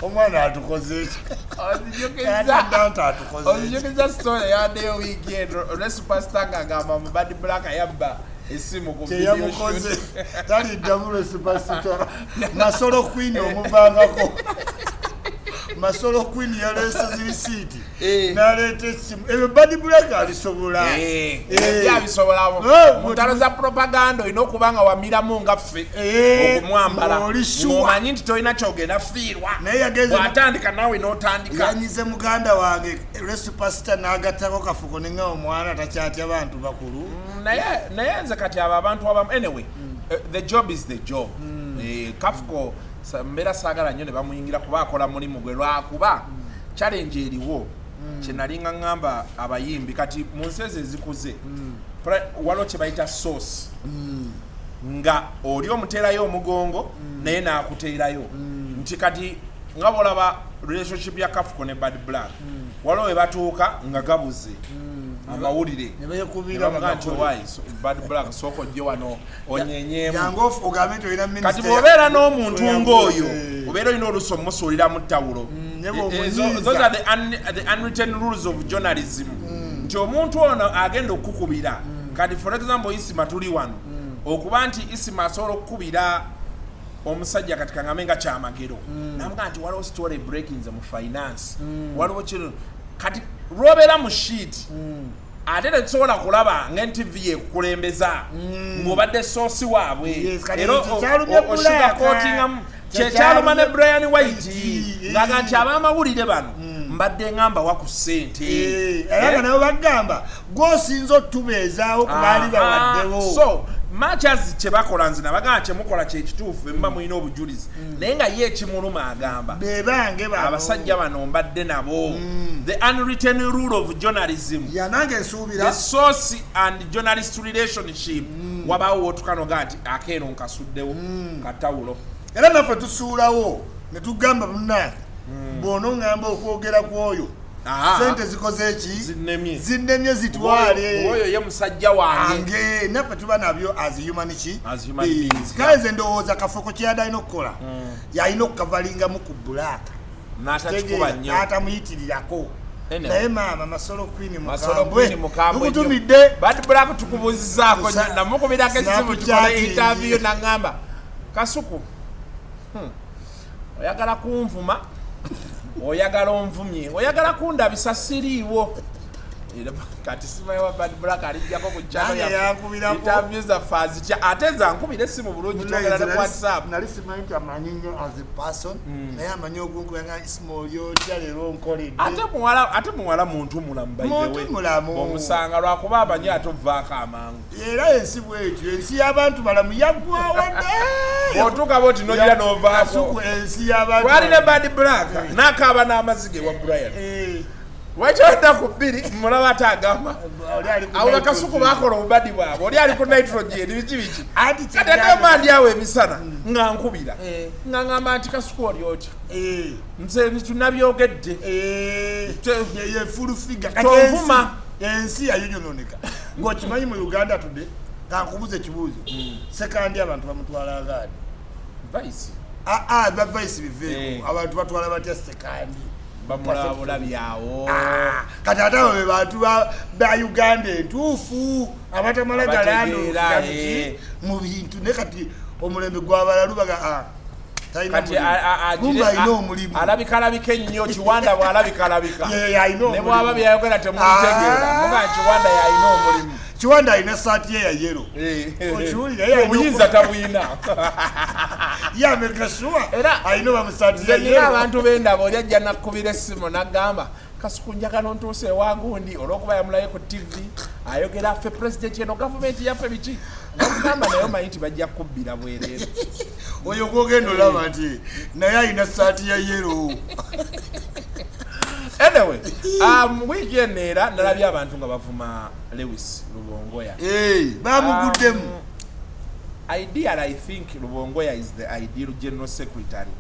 omwana atukoze eki ozijogeza story yadeyo weekend olwe superstar ng'agamba mu Bad Black yabba esimu ku video shoot
taliddamu lwe superstar Masolo Queen omuvangako Masolo Queen yaleese zirisiiti naleeta essimu ebyo Bad Black abisobola
abisobolamo mutalo za propaganda olina okuba nga wamiramu nga ffe okumwambala omanyi nti tolina kyogenda fiirwa bw'atandika naawe n'otandika
yanyize muganda wange lwe superstar n'agattako kafuko ne nga omwana takyatya bantu bakulu
naye nze kati abo abantu abamu anyway the job is the job kafuko mbeera saagala nnyo ne bamuyingira kuba akola mulimu gwe lwakuba challenge eriwo kyenalinga ngamba abayimbi kati mu nsi ezo ezikuze waliwo kye bayita source nga oli omuteerayo omugongo naye n'akuteerayo nti kati nga bolaba relationship ya Kafuko ne Bad Black waliwo we batuuka nga gabuze amawulire Bad Black soko ojje wano onyenyeemu kati bw'obeera n'omuntu ng'oyo obeera olina oluusi omusuulira mu ttawulo those are the unwritten rules of journalism. Nti omuntu ono agenda okukubira kati for example Isima tuli wano okuba nti Isima asobola okukubira omusajja katika ngamenga kyamagero namuga nti waliwo story breakings mu finance waliwo kino kati robera mu sheet ate tetusobola kulaba ng'NTV ekukulembeza ng'obadde soosi waabwe era osugarcoatingamu kyekyaluma ne Brian White ngaga nti ab'amawulire bano mbadde ngamba waku ssente
era nga nabo bagamba gw'osinza otubeezaawo ku baali bawaddewo
so much as kyebakola nzina bagamba kyemukola kyekituufu emba mulina obujulizi naye nga ye ekimuluma agamba
bebange
abasajja bano mbadde nabo the unwritten rule of journalism
yanange nsuubira
the source and journalist relationship wabaawo wotukanoga nti akeero nkasuddewo katawulo
era naffe tusuulawo ne tugamba munnange bw'ono ngamba okwogera kw'oyo sente zikoze eki zinnemye zitwale
oyo ye musajja wange
naffe tuba nabyo as human beings kale nze ndowooza kafoko kyeyadde alina okukola yalina okukavalingamu ku bbulaaka n'atamuyitirirako naye maama masolo queen mukambwe tukutumidde
bad black tukubuzizaako namukubirako esimu tukole interview nangamba Kasuku oyagala kunvuma oyagala onvumye oyagala kundabisa siriiwo kati simaye wa bad black alijjako ku interview za fazi kya ate zankubira essimu bulungi twagala ne WhatsApp
nali simanyi nti amanyi nnyo as a person naye amanyi okunkubanga isimu lyotya leero nkoledde
ate muwala muntu mulamu baidewe omusanga lwakuba amanyi ate ovaako amangu
era ensi bwetyo ensi y'abantu balamu yaggwawo dde
otuuka boti nogira n'ovaako
ensi y'abantu
twali ne bad black n'akaaba n'amazige wa Brian wakyanda ku bbiri mulaba ate agamba awo Kasuku bakola obubadi bwabwe oli ali ku nitrogen biki kati ate mandi awo emisana nga nkubira nga ngamba nti Kasuku oli otya nze tunabyogedde
ye full figure
tonvuma
ensi yayonyononeka ng'okimanyi mu Uganda tudde kankubuze ekibuuzo sekandi abantu bamutwala agaadi
vice
vice biveeko abantu batwala batya sekandi
bamulabula byawo
kati ate abo be bantu ba Uganda entuufu abatamala galandooza mu bintu naye kati omulembe gw'abalalu baga
kati alina
omulimu
alabikalabika ennyo Kiwanda bw'alabikalabika ne bwaba byayogera temubitegeera muga Kiwanda yalina omulimu
Kiwanda alina saati ye ya yero
obuyinza tabuyina
yameka shuwa alina bamusaati ya yero
abantu bendaba oli ajja nakkubira essimu n'agamba Kasuku njagala ontuuse ewagundi olw'okuba yamulayo ku TV ayogera affe pulezidenti eno gavumenti yaffe biki nokugamba naye omanyi nti bajja kubbira bwereero
oyo gwogenda olaba nti naye alina saati ya yero
anyway wiiki eno era nalabye abantu nga bavuma Lewis Lubongoya
bamuguddemu
ideal I think Lubongoya is the ideal general secretary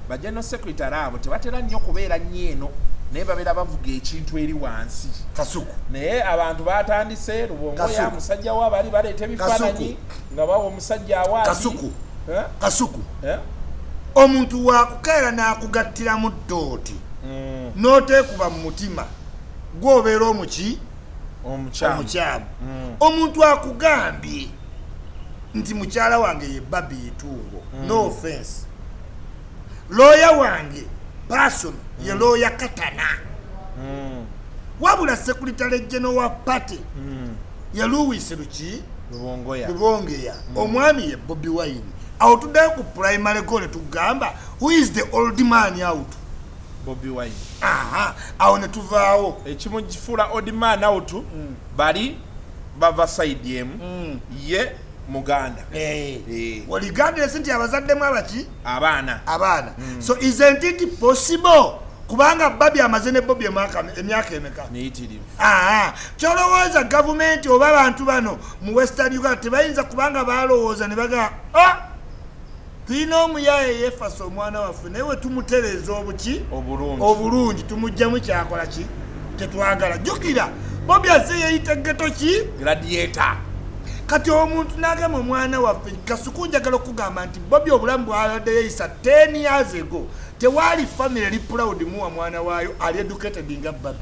but general secretary abo tebatera nnyo kubeera nnyo eno naye babeera bavuga ekintu eri wansi
Kasuku
naye abantu batandise Lubongoya musajja wa bali baleeta ebifaananyi nga bawa omusajja awaali
Kasuku omuntu wakukeera n'akugattira mu ddooti n'oteekuba mu mutima gw'obeera omukyamu omuntu akugambye nti mukyala wange ye Babi Itungo no offense looya wange person ye looya Katana wabula secretary general wa party ye Louis Lubongoya omwami ye Bobi Wine awo tuddayo ku primary goal tugamba who is the old man out
Bobi Wine
awo ne tuvaawo
ekimugifuula old man out bali bava side emu ye Muganda
waliganda nti abazaddemu abaki
abaana
so isn't it possible kubanga Babi amaze ne Bobi emyaka emeka
neyitirivu
kyolowooza gavumenti oba abantu bano mu Western Uganda tebayinza kubanga balowooza ne baga tulina omuyaye yefasa omwana waffe naye we tumutereeza obulungi tumugjamu kyakola ki tetwagala jjukira Bobi azze yeyita geto ki
gladiator
kati omuntu n'agamba omwana waffe Kasuku njagala okugamba nti Bobby obulamu bw'abadde yeeyisa 10 years ago tewaali family eri proud muwa mwana waayo ali educated nga Bobby.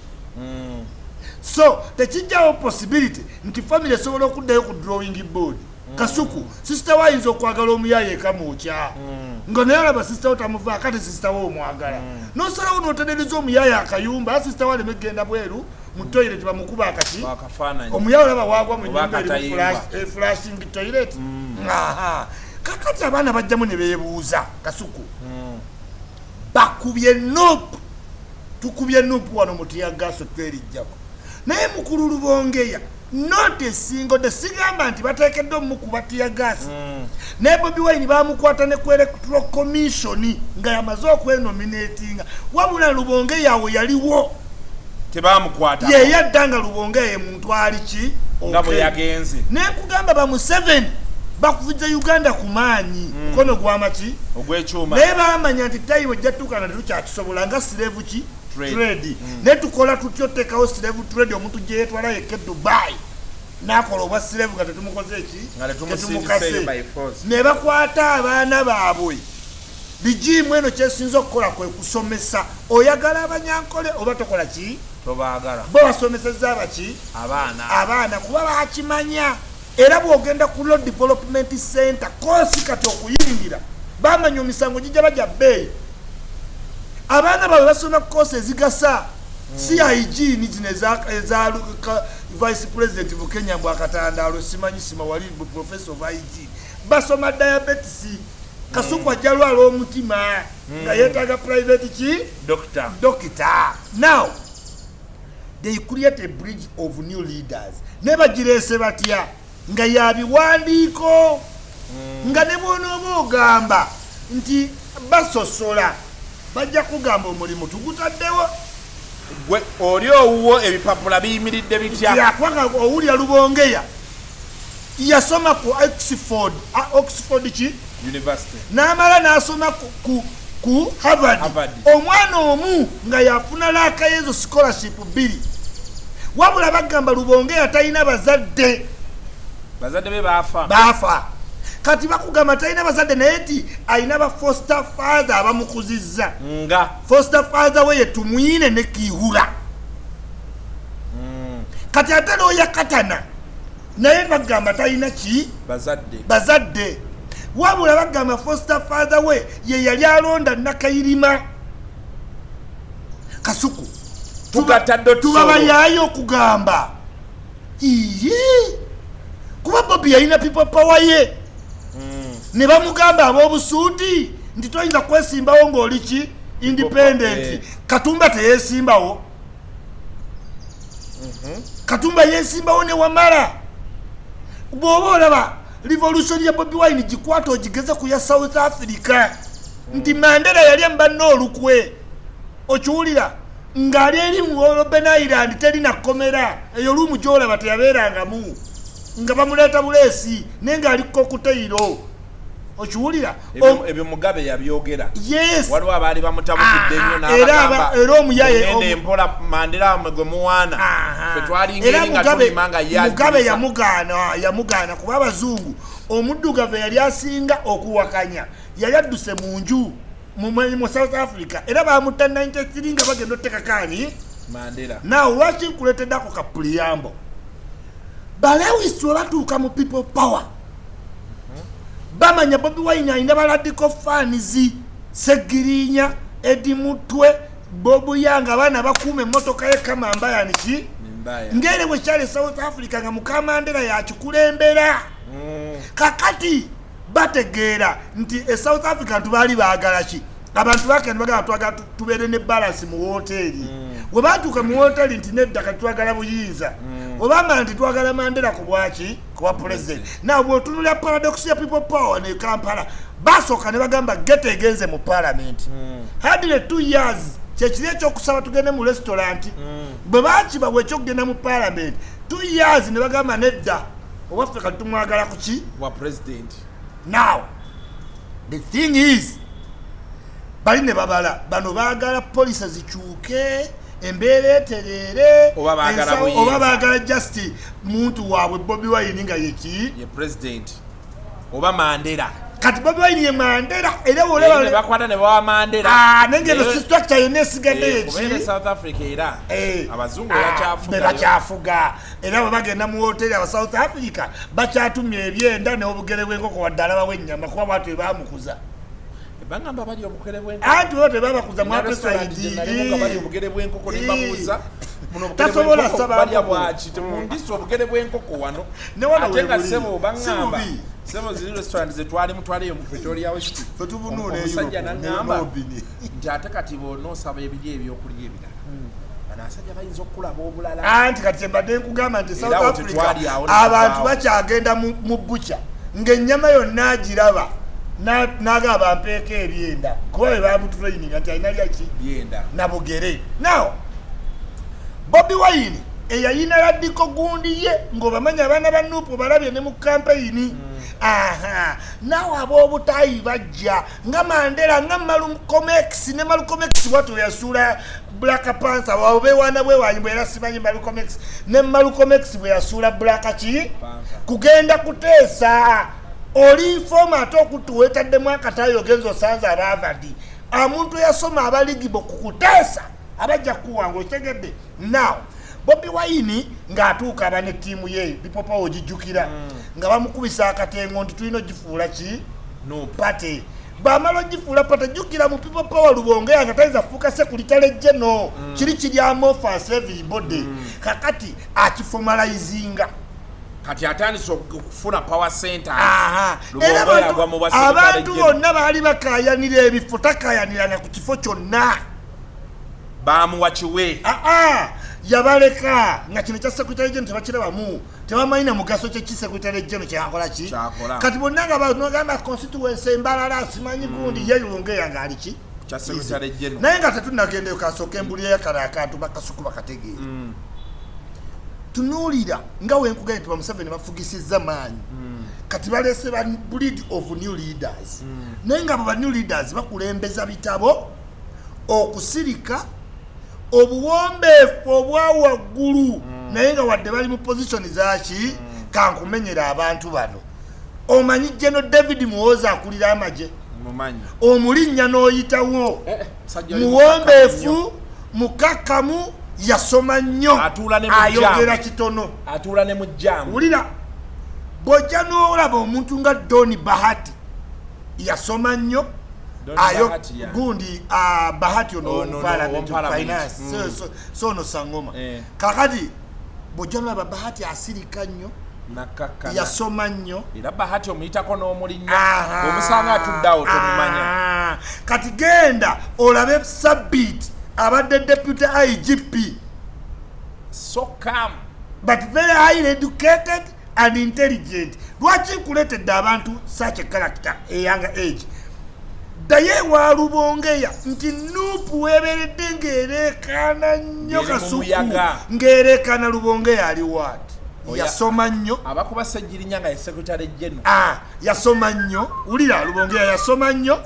So tekijjawo possibility nti family esobola okuddayo ku drawing board. Kasuku sister wayinza okwagala omuyaye ekamuukya nga naye alaba sister we tamuva kati sister we omwagala nosalawo n'otendereza omuyaye akayumba sister we aleme genda bweru mu toilet bamukuba akati omuyaye olaba wagwa mu nyumba eri flashing toilet. Kakati abaana bajjamu ne beebuuza Kasuku bakubye nope tukubye nope wano mu tiyagaso twerijjako naye mukulu Lubongeya notisingo de sigamba nti bateekedde omukuba tiyagasi ne Bobby Wine bamukwata ne ku electoral commission nga yamaze okwenominatinga wabula Lubongeya awo yaliwo
tebamukwata
ye yaddanga Lubongeya muntu ali ki
nga bwe yagenze
ne kugamba ba Museveni bakuvuza Uganda kumaanyi kono gwamaki
ogwekyuma
naye bamanya nti tayiwe jattukana tetukyakisobola nga slave ki trade ne tukola tutyo tekawo slave trade omuntu gye yetwala yeke Dubai nakola obwa slave nga tetumukoze eki tetumukase ne bakwata abaana baabwe bijimu eno kyesinza okukola kwe kusomesa oyagala abanyankole oba tokola ki
tobaagala
bo basomeseza abaki abaana kuba bakimanya era bwogenda ku Road Development Center kosi kati okuyingira bamanya omisango gijja bajja bbeeyi abaana bawe basoma kosi ezigasa CIG ni zino eza Vice President mu Kenya Bwakatandaalo simanyisima wali Professor of IG basoma diabetes Kasuku ajja lwala omutima nga yeetaaga private ki doctor. Now they create a bridge of new leaders ne bagireese batya nga yabiwandiiko nga ne bw'onooba ogamba nti basosola bajja kugamba omulimu tugutaddewo
gwe oli owuwo ebipapula biyimiridde bitya
yakwaga owulya Lubongeya yasoma ku Oxford ki
University
n'amala n'asoma ku Harvard omwana omu nga yafuna laakayezo scholarship 2 wabula bagamba Lubongeya talina bazadde
be
baafa kati bakugamba talina bazadde naye ti alina ba foster father abamukuzizza
nga
foster father we yetumwine ne Kihura kati ate n'oyakatana naye bagamba talina ki bazadde wabula bagamba foster father we ye yali alonda Nakayirima. Kasuku tubabayaayo okugamba kuba Bobby yalina people power ye ne bamugamba ab'obusuudi nti toyinza kwesimbawo ng'oli ki independent. Katumba teyesimbawo Katumba yesimbawo ne Wamala. Bw'oba olaba revolution ya Bobby Wine gikwata ogigeze ku ya South Africa nti Mandela yali mbanna olukwe okiwulira ng'ali eri mu Robben Island terina komera eyo lumu gy'olaba teyabeerangamu nga bamuleeta buleesi naye ng'aliko kuteyiro okiwulira
ebyo Mugabe yabyogera
yes
waliwo abaali bamutabukidde nnyo
era omuyaye
empola Mandela gwe muwaana ffe twalingeri nga tulima nga
Mugabe yamugaana kuba abazungu omuddugavu yali asinga okuwakanya yali adduse mu nju mu South Africa era bamutta 93 nga bagenda otekakaani
Mandela
naw lwaki nkuleetedde ako ka preamble balewisi olatuuka mu people power bamanya Bobby Wine alina baladiko fanizi Segirinya Edi Mutwe Bobu Yanga abaana bakuuma emmotoka ye Kamamba yaniki ngere bwe kyali South Africa nga Mukamandera yakikulembera kakati bategeera nti South Africa ntubaali baagala ki abantu bakandi bagala twagala tubeere ne balance mu hoteli we batuuka mu hoteli nti nedda kati twagala buyinza obama nti twagala Mandela ku bwaki kuba president nawe bw'otunulira paradox ya people power ne Kampala basooka ne bagamba gete egenze mu parliament hadire 2 years kyekiri ekyokusaba tugende mu restaurant bwe bakibawa ekyokugenda mu parliament 2 years ne bagamba nedda obaffe kati tumwagala ku ki
wa president.
Now the thing is bali ne babala bano baagala police zikyuke embeera eterere
oba
baagala just muntu waabwe Bobi Wine nga yeki
ye president oba Mandela
kati Bobi Wine ye Mandela era
ne bakwata ne bawa Mandela
nenge no structure yone esigadde yeki
kubera South Africa era abazungu
bakyafuga era bwe bagenda mu hoteli aba South Africa bakyatumya ebyenda n'obugere bw'enkoko waddala bawe ennyama kuba bwatu baamukuza
bangamba bali obugere bw'enkoko
anti bote babakuza mu apesayidi
bali obugere bw'enkoko ne babuuza muno
tasobola saba
bali abwaki temundisa obugere bw'enkoko wano ate nga sebo bangamba sebo ziri restaurant zetwali mutwale mu Pretoria West
tubunule
omusajja n'angamba nti ate kati boonoosaba ebiri ebyokulya ebirala banasajja bayinza okulaba obulala
anti kati mbadde nkugamba nti South Africa abantu bakyagenda mu bucha ng'ennyama yonna agiraba n'agamba mpeeko ebyenda kuba bwe bamutraininga nti alina lyaki
byenda
na bugere now Bobi Wine eyayina radiko gundi ye ng'obamanya abaana ba Nuupu balabye ne mu kampeyini nawe ab'obutaayi bajja nga Mandela nga Malcolm X ne Malcolm X bwatyo yasuula Black Panther wabeewaana bwewanyi bwe era simanyi Malcolm X ne Malcolm X bwe yasuula Black ki kugenda kuteesa oli format okutuwetaddemu akataayi ogenza osanze abaavadi omuntu yasoma abaligibo kukuteesa abajja kuwanga okitegedde now Bobi Wine ng'atuuka aba ne ttiimu ye bipopa ogijjukira nga bamukubisa akatengo nti tulina ogifuula ki pate bamala ogifuula pate jjukira mu people power Lubonge nga tayinza fuuka sekulitale jeno kiri kiryamu offense everybody kakati akifomalizinga
kati atandise okufuna power centers
abantu bonna baali bakayanira ebifo takayaniranga ku kifo kyonna
bamuwa kiwe
yabaleka nga kino kya secretary general tebakirabamu tebamanyi mugaso kyeki secretary general kyakola ki kati bonna nga banogamba constituency embalala simanyi gundi yeyonge yanga aliki
kya secretary general
naye nga tetunagendeyo kasooka embuli yakala akantu bakasuku bakategeera tunuulira nga wenkuganye nti bamuseveni bafugisizza maanyi kati balese ba breed of new leaders naye nga ba new leaders bakulembeza bitabo okusirika obuwombeefu obwa waggulu naye nga wadde bali mu position zaki kankumenyera abantu bano omanyi General David Muhoozi akulira amagye omulinnya n'oyitawo muwombeefu mukakkamu yasoma nnyo ayogera kitono
atuula ne mujjamu
wulira bw'ojja n'olaba omuntu nga Doni Bahati yasoma nnyo gundi Bahati ono Parliament Finance sono Sangoma kakati bw'ojja n'olaba Bahati asirika nnyo yasoma nnyo
era Bahati omuyitako n'omulinnya omusanga atuddeawo tomumanya
kati genda olabe Sabit abadde deputy IGP
so calm
but very highly educated and intelligent lwaki nkuleetedde abantu such a character a younger age daye wa Lubongeya nti Nuupu weeberedde ng'ereekaana nnyo kasuku ng'ereekaana Lubongeya ali waati yasoma nnyo
abakuba Ssejjirinya nga ye secretary general
yasoma nnyo wulira Lubongeya yasoma nnyo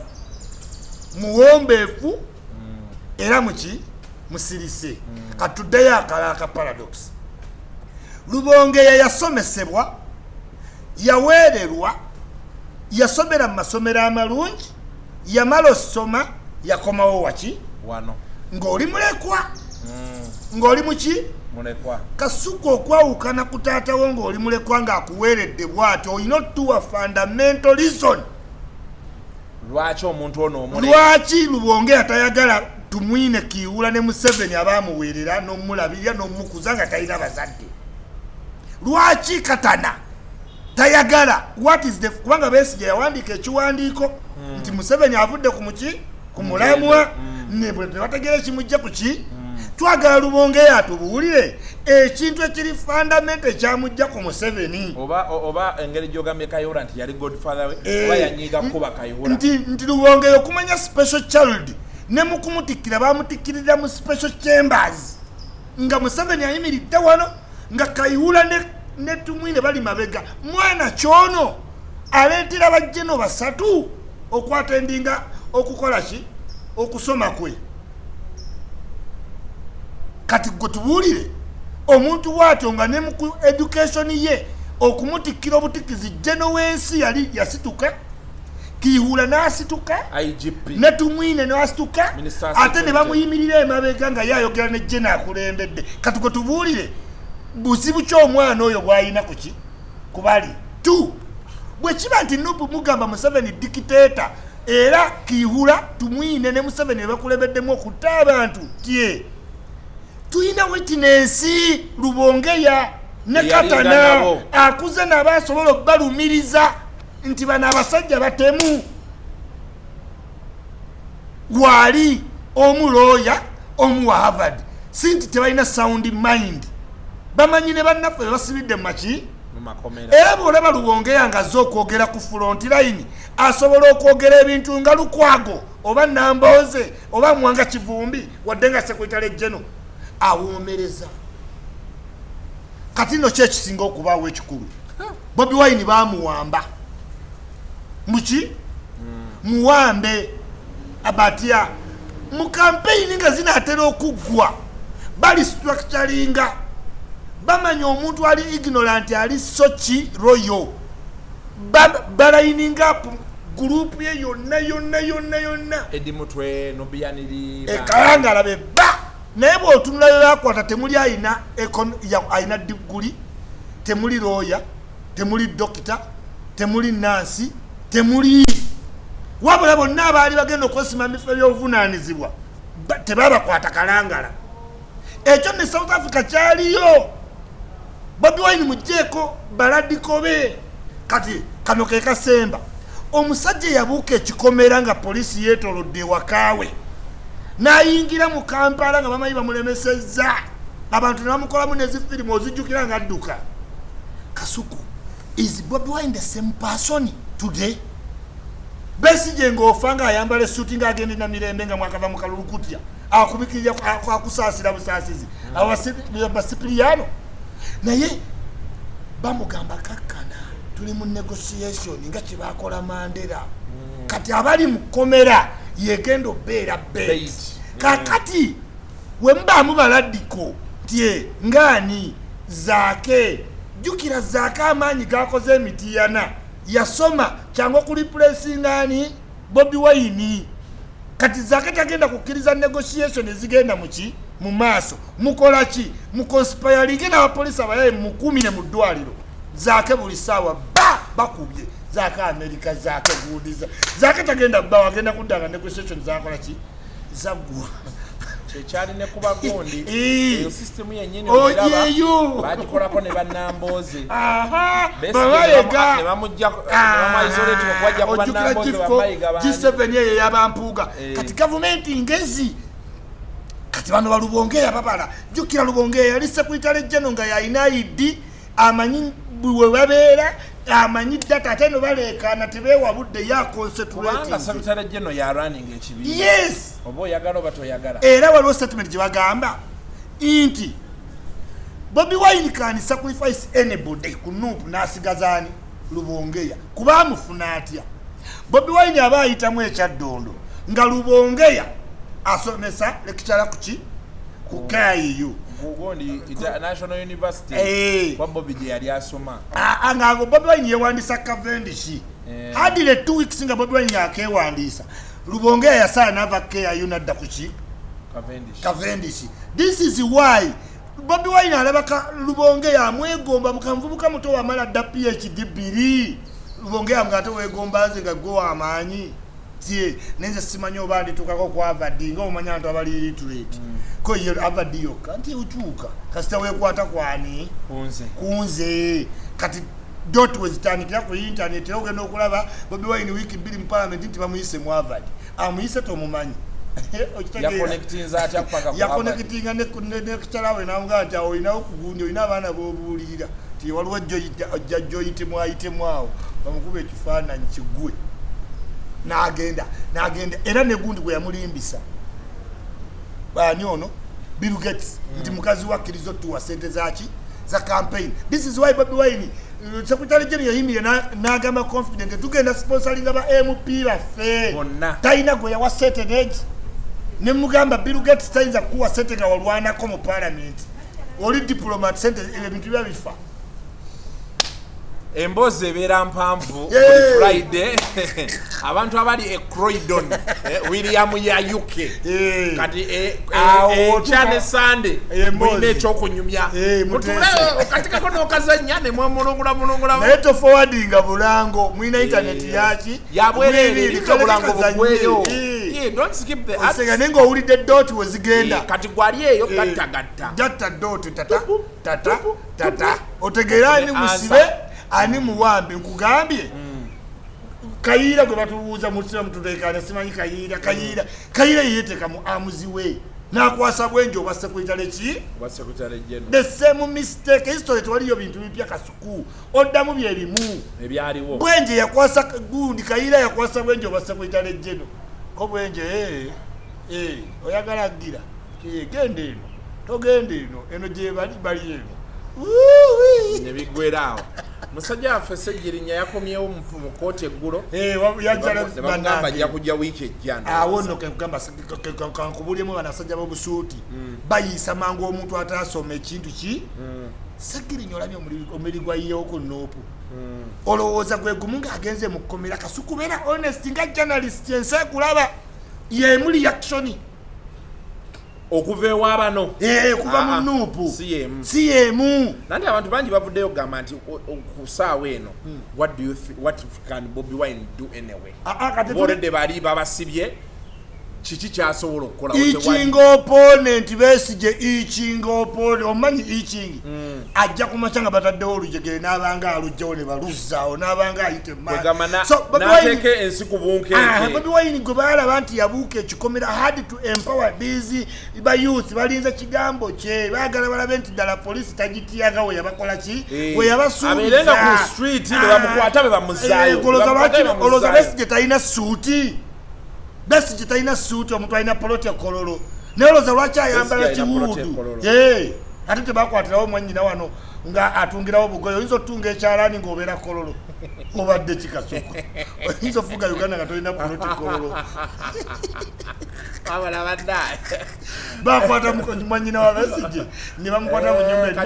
muwombeefu era muki musirise katuddeyo akalaka paradox Lubongeya yasomesebwa yaweererwa yasomera mu masomero amalungi yamala osoma yakomawo waki
wano
ng'oli mulekwa ng'oli muki
mulekwa
kasuku okwawukana ku taatawo ng'oli mulekwa ng'akuweeredde bw'atyo olina otuwa fundamental reason
lwaki omuntu ono
lwaki Lubongeya tayagala tumwine Kiwula ne Museveni abaamuweerera n'omulabirira n'omukuza nga talina bazadde lwaki Katana tayagala kubanga Besigye yawandiika ekiwandiiko nti Museveni avudde ku muki ku mulamwa ne bwe tebategeera ekimujja ku ki twagala Lubongeya atubuulire ekintu ekiri fundamental ekyamujja ku Museveni
oba engeri gy'ogambye Kayihura nti yali godfather we oba yanyiiga kuba Kayihura
nti Lubongeya okumanya special child ne mu kumutikkira bamutikkirira mu special chambers nga Museveni ayimiridde wano nga Kayihura ne Tumwine bali mabega mwana kyono aleetera bajjeno basatu okwatendinga okukola ki okusoma kwe kati gwe tubuulire omuntu waatyo nga ne mu education ye okumutikkira obutikizi jeno w'ensi yali yasituka Kihula n'asituka ne Tumwine n'asituka ate ne bamuyimirira emabega nga yayogera ne jena akulembedde kati gwe tubuulire buzibu ky'omwana oyo bw'alina kuki kubali tu bwe kiba nti Nubu mugamba Museveni dikiteeta era Kihula Tumwine ne Museveni bakulebeddemu okutta abantu tye tuyina witness Lubongeya ne Katana akuze n'abasobola okubalumiriza nti bano abasajja batemu wali omuloya omu wa Harvard sinti tebalina sound mind bamanyi ne bannaffe basibidde maki era bw'olaba Lubongeya ng'azze okwogera ku front line asobola okwogera ebintu nga Lukwago oba Nambooze oba Mwanga Kivumbi wadde nga Secretary General awoomereza kati no kyekisinga okubaawo ekikulu Bobi Wine baamuwamba muki muwambe abatya mu campaign nga zinaatera okuggwa bali structuringa bamanya omuntu ali ignorant ali sochi royo balayininga up group ye yonna
edimutwe nobiyaniri
ekalangala be ba naye bw'otunulayo yakwata temuli ayina diguli temuli lawyer temuli dokita temuli nansi temuli wabula bonna abaali bagenda okwesima mifo ebyobuvunaanyizibwa tebabakwata kalangala ekyo ne South Africa kyaliyo Bobi Wine mujjeeko baladiko be kati kano ke kasemba omusajja yabuuka ekikomera nga poliisi yeetolodde ewakaawe n'ayingira mu Kampala nga bamanyi bamulemesezza abantu ne bamukolamu nezifirimu ozijjukira nga adduka Kasuku is Bobi Wine the same person today Besigye ng'ofa nga ayambala essuuti ng'agenda na mirembe nga mwakava mu kalulu kutya akubikirira akusaasira busaasizi abasipiriyano naye bamugamba kakkana tuli mu negotiation nga kye baakola Mandela kati abali mu kkomera yegenda obeera bait kakati we mbaamu baladdiko tye ngaani Zaake jukira Zaake amaanyi gakoze emitiyana yasoma kyangu okuliplacingani Bobi Wine kati Zaake tagenda kukkiriza negotiation ezigenda muki mu maaso mukola ki mu conspiring n'abapoliisi abayaye mukumire mu ddwaliro Zaake buli ssaawa bakubye Zaake America Zaake guudiza Zaake tagenda wagenda kuddanga negotiation zakola ki zaggwa
kyali ne kuba gondi eyo system yennyini olaba bagikolako ne bannambooze
babayega
ne bamujja bamaisolate okwajja ku bannambooze babayiga
G7 eyo yabampuuga kati gavumenti ngezi kati bano balubongeya babala jukira Lubongeya yali Secretary General nga yalina ID amanyi bwe babeera amanyi data ate no baleekaana tebeewabudde ya concentrating
Secretary General ya running ekibiina
yes
oba oyagala oba toyagala
era waliwo statement gye bagamba nti Bobi Wine can sacrifice anybody ku Nuupu n'asigazaani Lubongeya kuba amufuna atya Bobi Wine aba ayitamu ekyaddondo nga Lubongeya asomesa lecturer kuki ku KIU
Bugondi International University kwa Bobi je yali asoma
nga Bobi Wine yewandisa Cavendish hadile 2 weeks nga Bobi Wine yakewandisa Lubongeya yasala nava KIU nadda kuki Cavendish this is why Bobi Wine alabaka Lubongeya amwegomba mukamvubuka muto wa mala da PhD 2 Lubongeya ngate wegomba nze nga go amanyi tie nenze simanyo obandi tukako kwa Harvard nga omanya nto abali literate ko yo Harvard yo kanti utuka kasita wekwata kwani kunze kati dot wezitanikira ku internet ogenda okulaba Bobi Wine wiki 2 mu parliament nti bamuyise mu Harvard amuyise to mumanyi
ya connecting za atya kupaka
ya connecting ne kuchalawe na ngata oyina okugundi oyina abana bobulira ti waliwo joyite mwao bamukube ekifaananyi kigwe n'agenda era ne gundi gwe yamulimbisa bani ono Bill Gates nti mukazi wa kirizo tuwa sente zaki za campaign this is why Bobi Wine Secretary General yahimire n'agamba confident tugenda sponsoring aba MP baffe taina gwe yawa certain age ne mugamba Bill Gates tayinza kuwa sente nga walwanako mu parliament oli diplomat sente ebintu bya bifa
embozi ebeera mpanvu Friday abantu abali e Croydon William ya UK kati chane Sunday mwine ekyokunyumya katikako n'okazanya ne mulongula
naye to forwardinga bulango mwina internet yaki
yabwerere bulango bugweyo don't skip the ads
sega nengo owulidde dot wezigenda
kati gwali eyo
gatta dot tata otegeera ni musibe ani muwambe nkugambye Kayira gwe batubuuza musira mutulekana simanyi Kayira yeteka mu amuziwe nakwasa bwenjo basekuyitale ki the same mistake history twaliyo bintu bipya kasuku oddamu byerimu
ebyaliwo
bwenje yakwasa gundi Kayira yakwasa bwenjo basekuyitale jeno ko bwenje oyagala gira gende eno togende eno gye bali eno
nebigwerawo musajja waffe Ssegirinya yakomyewo mu kooti eggulo
yagamba
ajja kujja wiiki ejjana
awo nno kegamba kankubulyemu banasajja b'obusuuti bayiisa mangu omuntu ataasoma ekintu ki Ssegirinya olabye omubiri gwa yeewoko noopu olowooza gwe gumu ng'agenze mu kkomera kasuku beera honest nga journalist ensi ekulaba yemu reaction
okuva ewaabano
kuva mu nuupu si yemu
nanti abantu bangi bavuddeyo gamba nti ku ssaawa eno what can Bobi Wine do anyway boledde bali babasibye kiki kyasobola okukola
Ichingo opponent Besigye Ichingo opponent omanyi Ichingi ajja kumachanga bataddewo olujegere n'abanga alujjawo ne baluzaawo n'abanga ayite
n'ateeka ensi ku bunkenke
Bobi Wine gwe baalaba nti yabuuka ekikomera had to empower these youth balinza kigambo kye baagala balabe nti ddala poliisi tagitiyaga we yabakola ki we yabasuubiza
abeerenga ku street ne bamukwata be bamuzaayo
olowooza Besigye talina suuti Besigye talina suuti omuntu alina poloti ekololo neoloza lwaki ayambala kiwuudu ate tebakwatirawo mwannyina wano nga atungirawo bugoyo oyinza otunga ekyalaani ng'obeera kololo obadde kikasuku oyinza ofuga Uganda nga tolina poloti kololo bakwata mwannyina wa Besigye ne bamukwata mu nyumba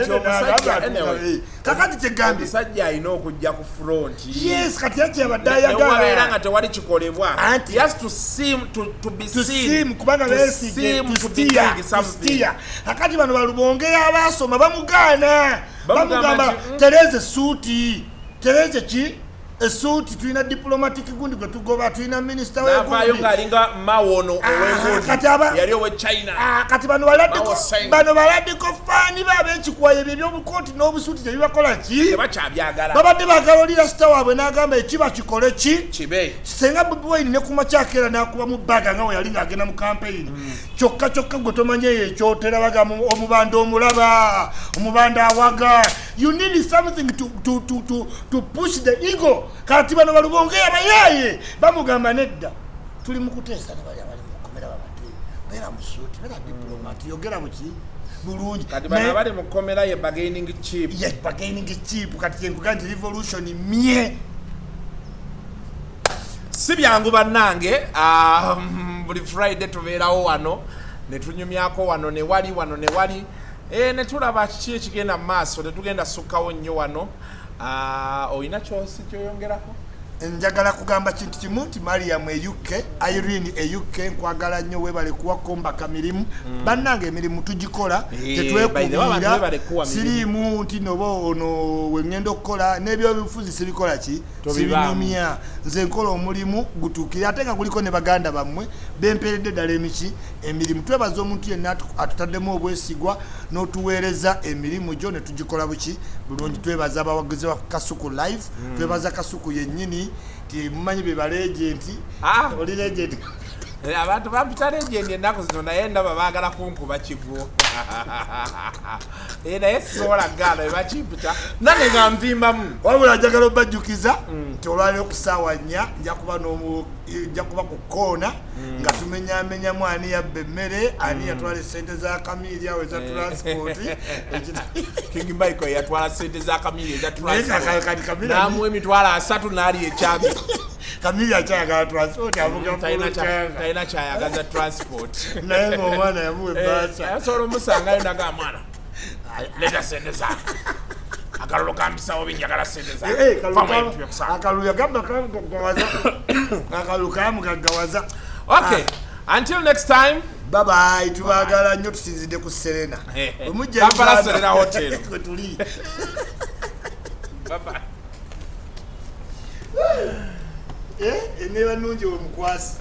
kakati kyegambye
omusajja alina okujja ku front
yes kati yaki abadde ayagala
nga tewali kikolebwa he has to seem to be seen
kubanga Besigye tustia kakati bano balubonge abaasoma bamugaana bamugamba tereze suuti tereze ki esuuti tulina diplomatic gundi gwe tugoba tulina minister
w'egundi ng'alinga mawono ow'egundi yali owe China
kati bano baladiko faani bab'ekikwayo ebyo ebyobukooti n'obusuuti tebibakola ki
tebakyabyagala
babadde baagala olira sita waabwe n'agamba ekiba kikole ki
kibe
senga Bobi Wine ne kumakyakeera n'akuba mu bbaga nga we yali ng'agenda mu campaign kyokka gwe tomanye eyo ekyotera baga omubanda omulaba omubanda awaga you need something to push the ego kati bano balubonge abayaye bamugamba nedda tuli mu kuteesa ne bali abali mu kkomera babadde beera musuuti beera diplomat yogera buki bulungi
kati bano abali mu kkomera ye bargaining chip
kati kyenkuga nti revolution mye
si byangu bannange buli Friday tubeerawo wano ne tunyumyako wano ne wali ne tulaba kiki ekigenda mu maaso tetugenda sukkawo nnyo wano oyina kyosi kyoyongerako
njagala kugamba kintu kimu nti Mariam UK Irene UK nkwagala nnyo webale kuwakombaka mirimu bannange emirimu tugikola tetwekubira siriimu nti noba ono wengenda okukola n'ebyobufuzi sibikola ki sibinyumya nze nkola omulimu gutuukire ate nga guliko ne baganda bammwe bemperedde ddala emirimu twebaza omuntu yenna atutaddemu obwesigwa n'otuweereza emirimu gyo ne tugikola buki bulungi twebaza abawagizi ba Kasuku live twebaza Kasuku yennyini ti mumanyi be balegenti oli legenti
abantu bampita legenti ennaku zino naye ndaba baagala kunkuba kigo naye sisobola gaana be bakimputa nange nga nvimbamu
wabula njagala obajjukiza nti olwaliro ku ssaawa 4 nja kuba ku koona nga tumenyamenyamu ani yabba emmere ani yatwala esente za kamiria we za transport
King Michael yatwala sente za kamiria za transport namu emitwalo 3 n'ali ekyami
Kamili akyayagala transport avuga
talina kyayagaza transport
naye ng'omwana yamuwa ebbaasa
asobola omusangayo naga mwana leta sente zange akalulu kampisawo binjagala sente zange
akalulu yagamba kagawaza akalulu kamugaggawaza.
Okay, until next time,
bye bye. Tubagala nnyo tusinzidde ku Serena
omujja Kampala Serena Hotel
kwe tuli.
Bye bye.
Eneba nnungi we mukwasi.